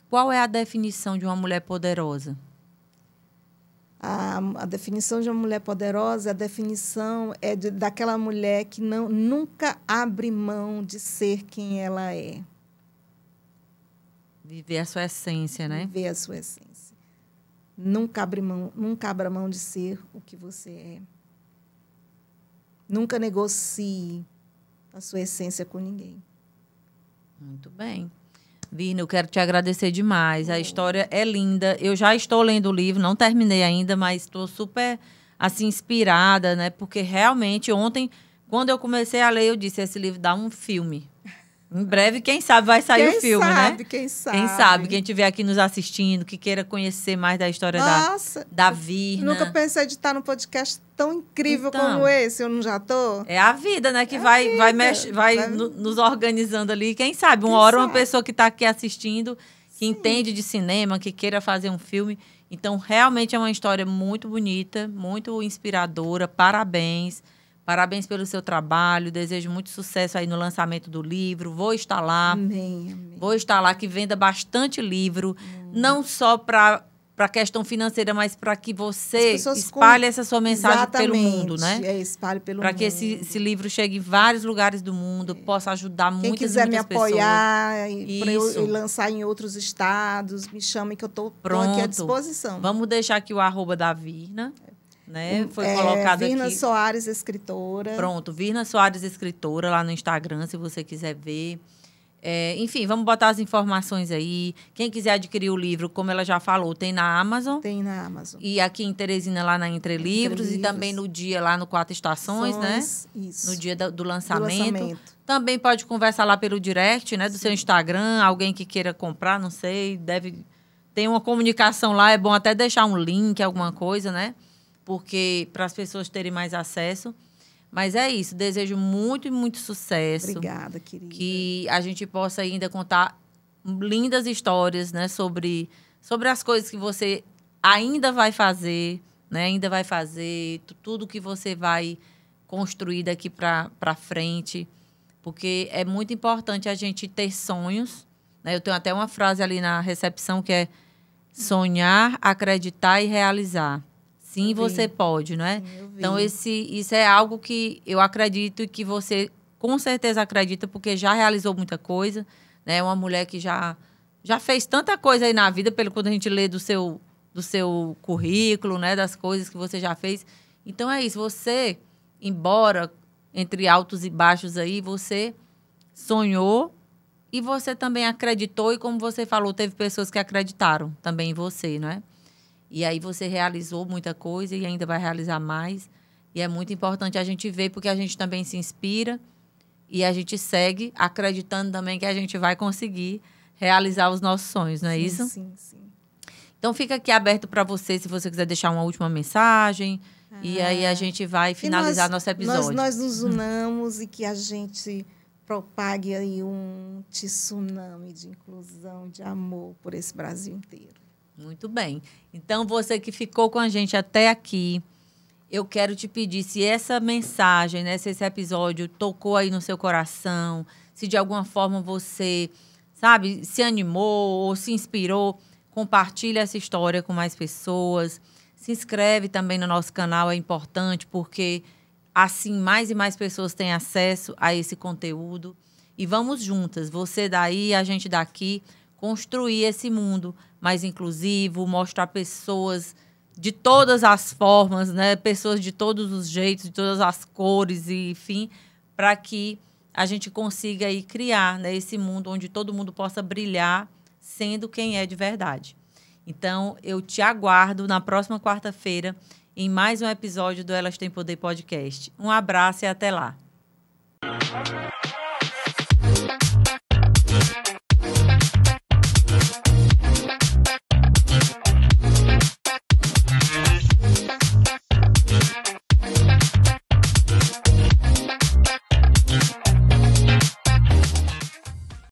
qual é a definição de uma mulher poderosa? A definição de uma mulher poderosa, a definição é daquela mulher que nunca abre mão de ser quem ela é. Viver a sua essência, né? Viver a sua essência. Nunca abra mão de ser o que você é. Nunca negocie a sua essência com ninguém. Muito bem. Virna, eu quero te agradecer demais. A história é linda. Eu já estou lendo o livro, não terminei ainda, mas estou super assim, inspirada, né? Porque realmente ontem, quando eu comecei a ler, eu disse, esse livro dá um filme. Em breve, quem sabe, vai sair o filme, né? Quem sabe. Quem sabe, quem estiver aqui nos assistindo, que queira conhecer mais da história da Virna. Nunca pensei de estar num podcast tão incrível como esse, eu não já tô? É a vida, né? Que vai nos organizando ali. Quem sabe, uma hora uma pessoa que está aqui assistindo, que entende de cinema, que queira fazer um filme. Então, realmente é uma história muito bonita, muito inspiradora. Parabéns. Parabéns pelo seu trabalho. Desejo muito sucesso aí no lançamento do livro. Vou estar lá. Amém. Vou estar lá, que venda bastante livro. Não só para a questão financeira, mas para que você espalhe essa sua mensagem pelo mundo, né? Espalhe pelo mundo. Para que esse livro chegue em vários lugares do mundo, possa ajudar muitas pessoas. Quem quiser me apoiar para eu lançar em outros estados, me chame que eu estou aqui à disposição. Vamos deixar aqui o @, da Virna. Né? Foi colocado Virna aqui. Soares, escritora. Pronto, Virna Soares, escritora, lá no Instagram, se você quiser ver. Enfim, vamos botar as informações aí. Quem quiser adquirir o livro, como ela já falou, tem na Amazon. Tem na Amazon. E aqui em Teresina, lá na Entre Livros. E também no dia lá no 4 Estações, né? Isso. No dia do lançamento. Também pode conversar lá pelo direct, né? Do seu Instagram. Alguém que queira comprar, não sei, tem uma comunicação lá. É bom até deixar um link, alguma coisa, né? Porque para as pessoas terem mais acesso. Mas é isso, desejo muito e muito sucesso. Obrigada, querida. Que a gente possa ainda contar lindas histórias, né, sobre as coisas que você ainda vai fazer, né, tudo que você vai construir daqui para frente, porque é muito importante a gente ter sonhos, né? Eu tenho até uma frase ali na recepção que é sonhar, acreditar e realizar. Sim, você pode, não é? Sim, então, isso é algo que eu acredito e que você com certeza acredita, porque já realizou muita coisa, né? Uma mulher que já fez tanta coisa aí na vida, pelo quando a gente lê do seu currículo, né? Das coisas que você já fez. Então, é isso. Você, embora entre altos e baixos aí, você sonhou e você também acreditou. E como você falou, teve pessoas que acreditaram também em você, não é? E aí você realizou muita coisa e ainda vai realizar mais. E é muito importante a gente ver, porque a gente também se inspira e a gente segue acreditando também que a gente vai conseguir realizar os nossos sonhos, não é isso? Sim, sim. Então, fica aqui aberto para você, se você quiser deixar uma última mensagem. E aí a gente vai finalizar nosso episódio. Nós nos unamos e que a gente propague aí um tsunami de inclusão, de amor por esse Brasil inteiro. Muito bem. Então, você que ficou com a gente até aqui, eu quero te pedir, se essa mensagem, né, se esse episódio tocou aí no seu coração, se de alguma forma você, sabe, se animou ou se inspirou, compartilhe essa história com mais pessoas. Se inscreve também no nosso canal, é importante, porque assim mais e mais pessoas têm acesso a esse conteúdo. E vamos juntas, você daí, a gente daqui, construir esse mundo mais inclusivo, mostrar pessoas de todas as formas, né? Pessoas de todos os jeitos, de todas as cores, e, enfim, para que a gente consiga aí criar, né, esse mundo onde todo mundo possa brilhar sendo quem é de verdade. Então, eu te aguardo na próxima quarta-feira em mais um episódio do Elas Têm Poder Podcast. Um abraço e até lá.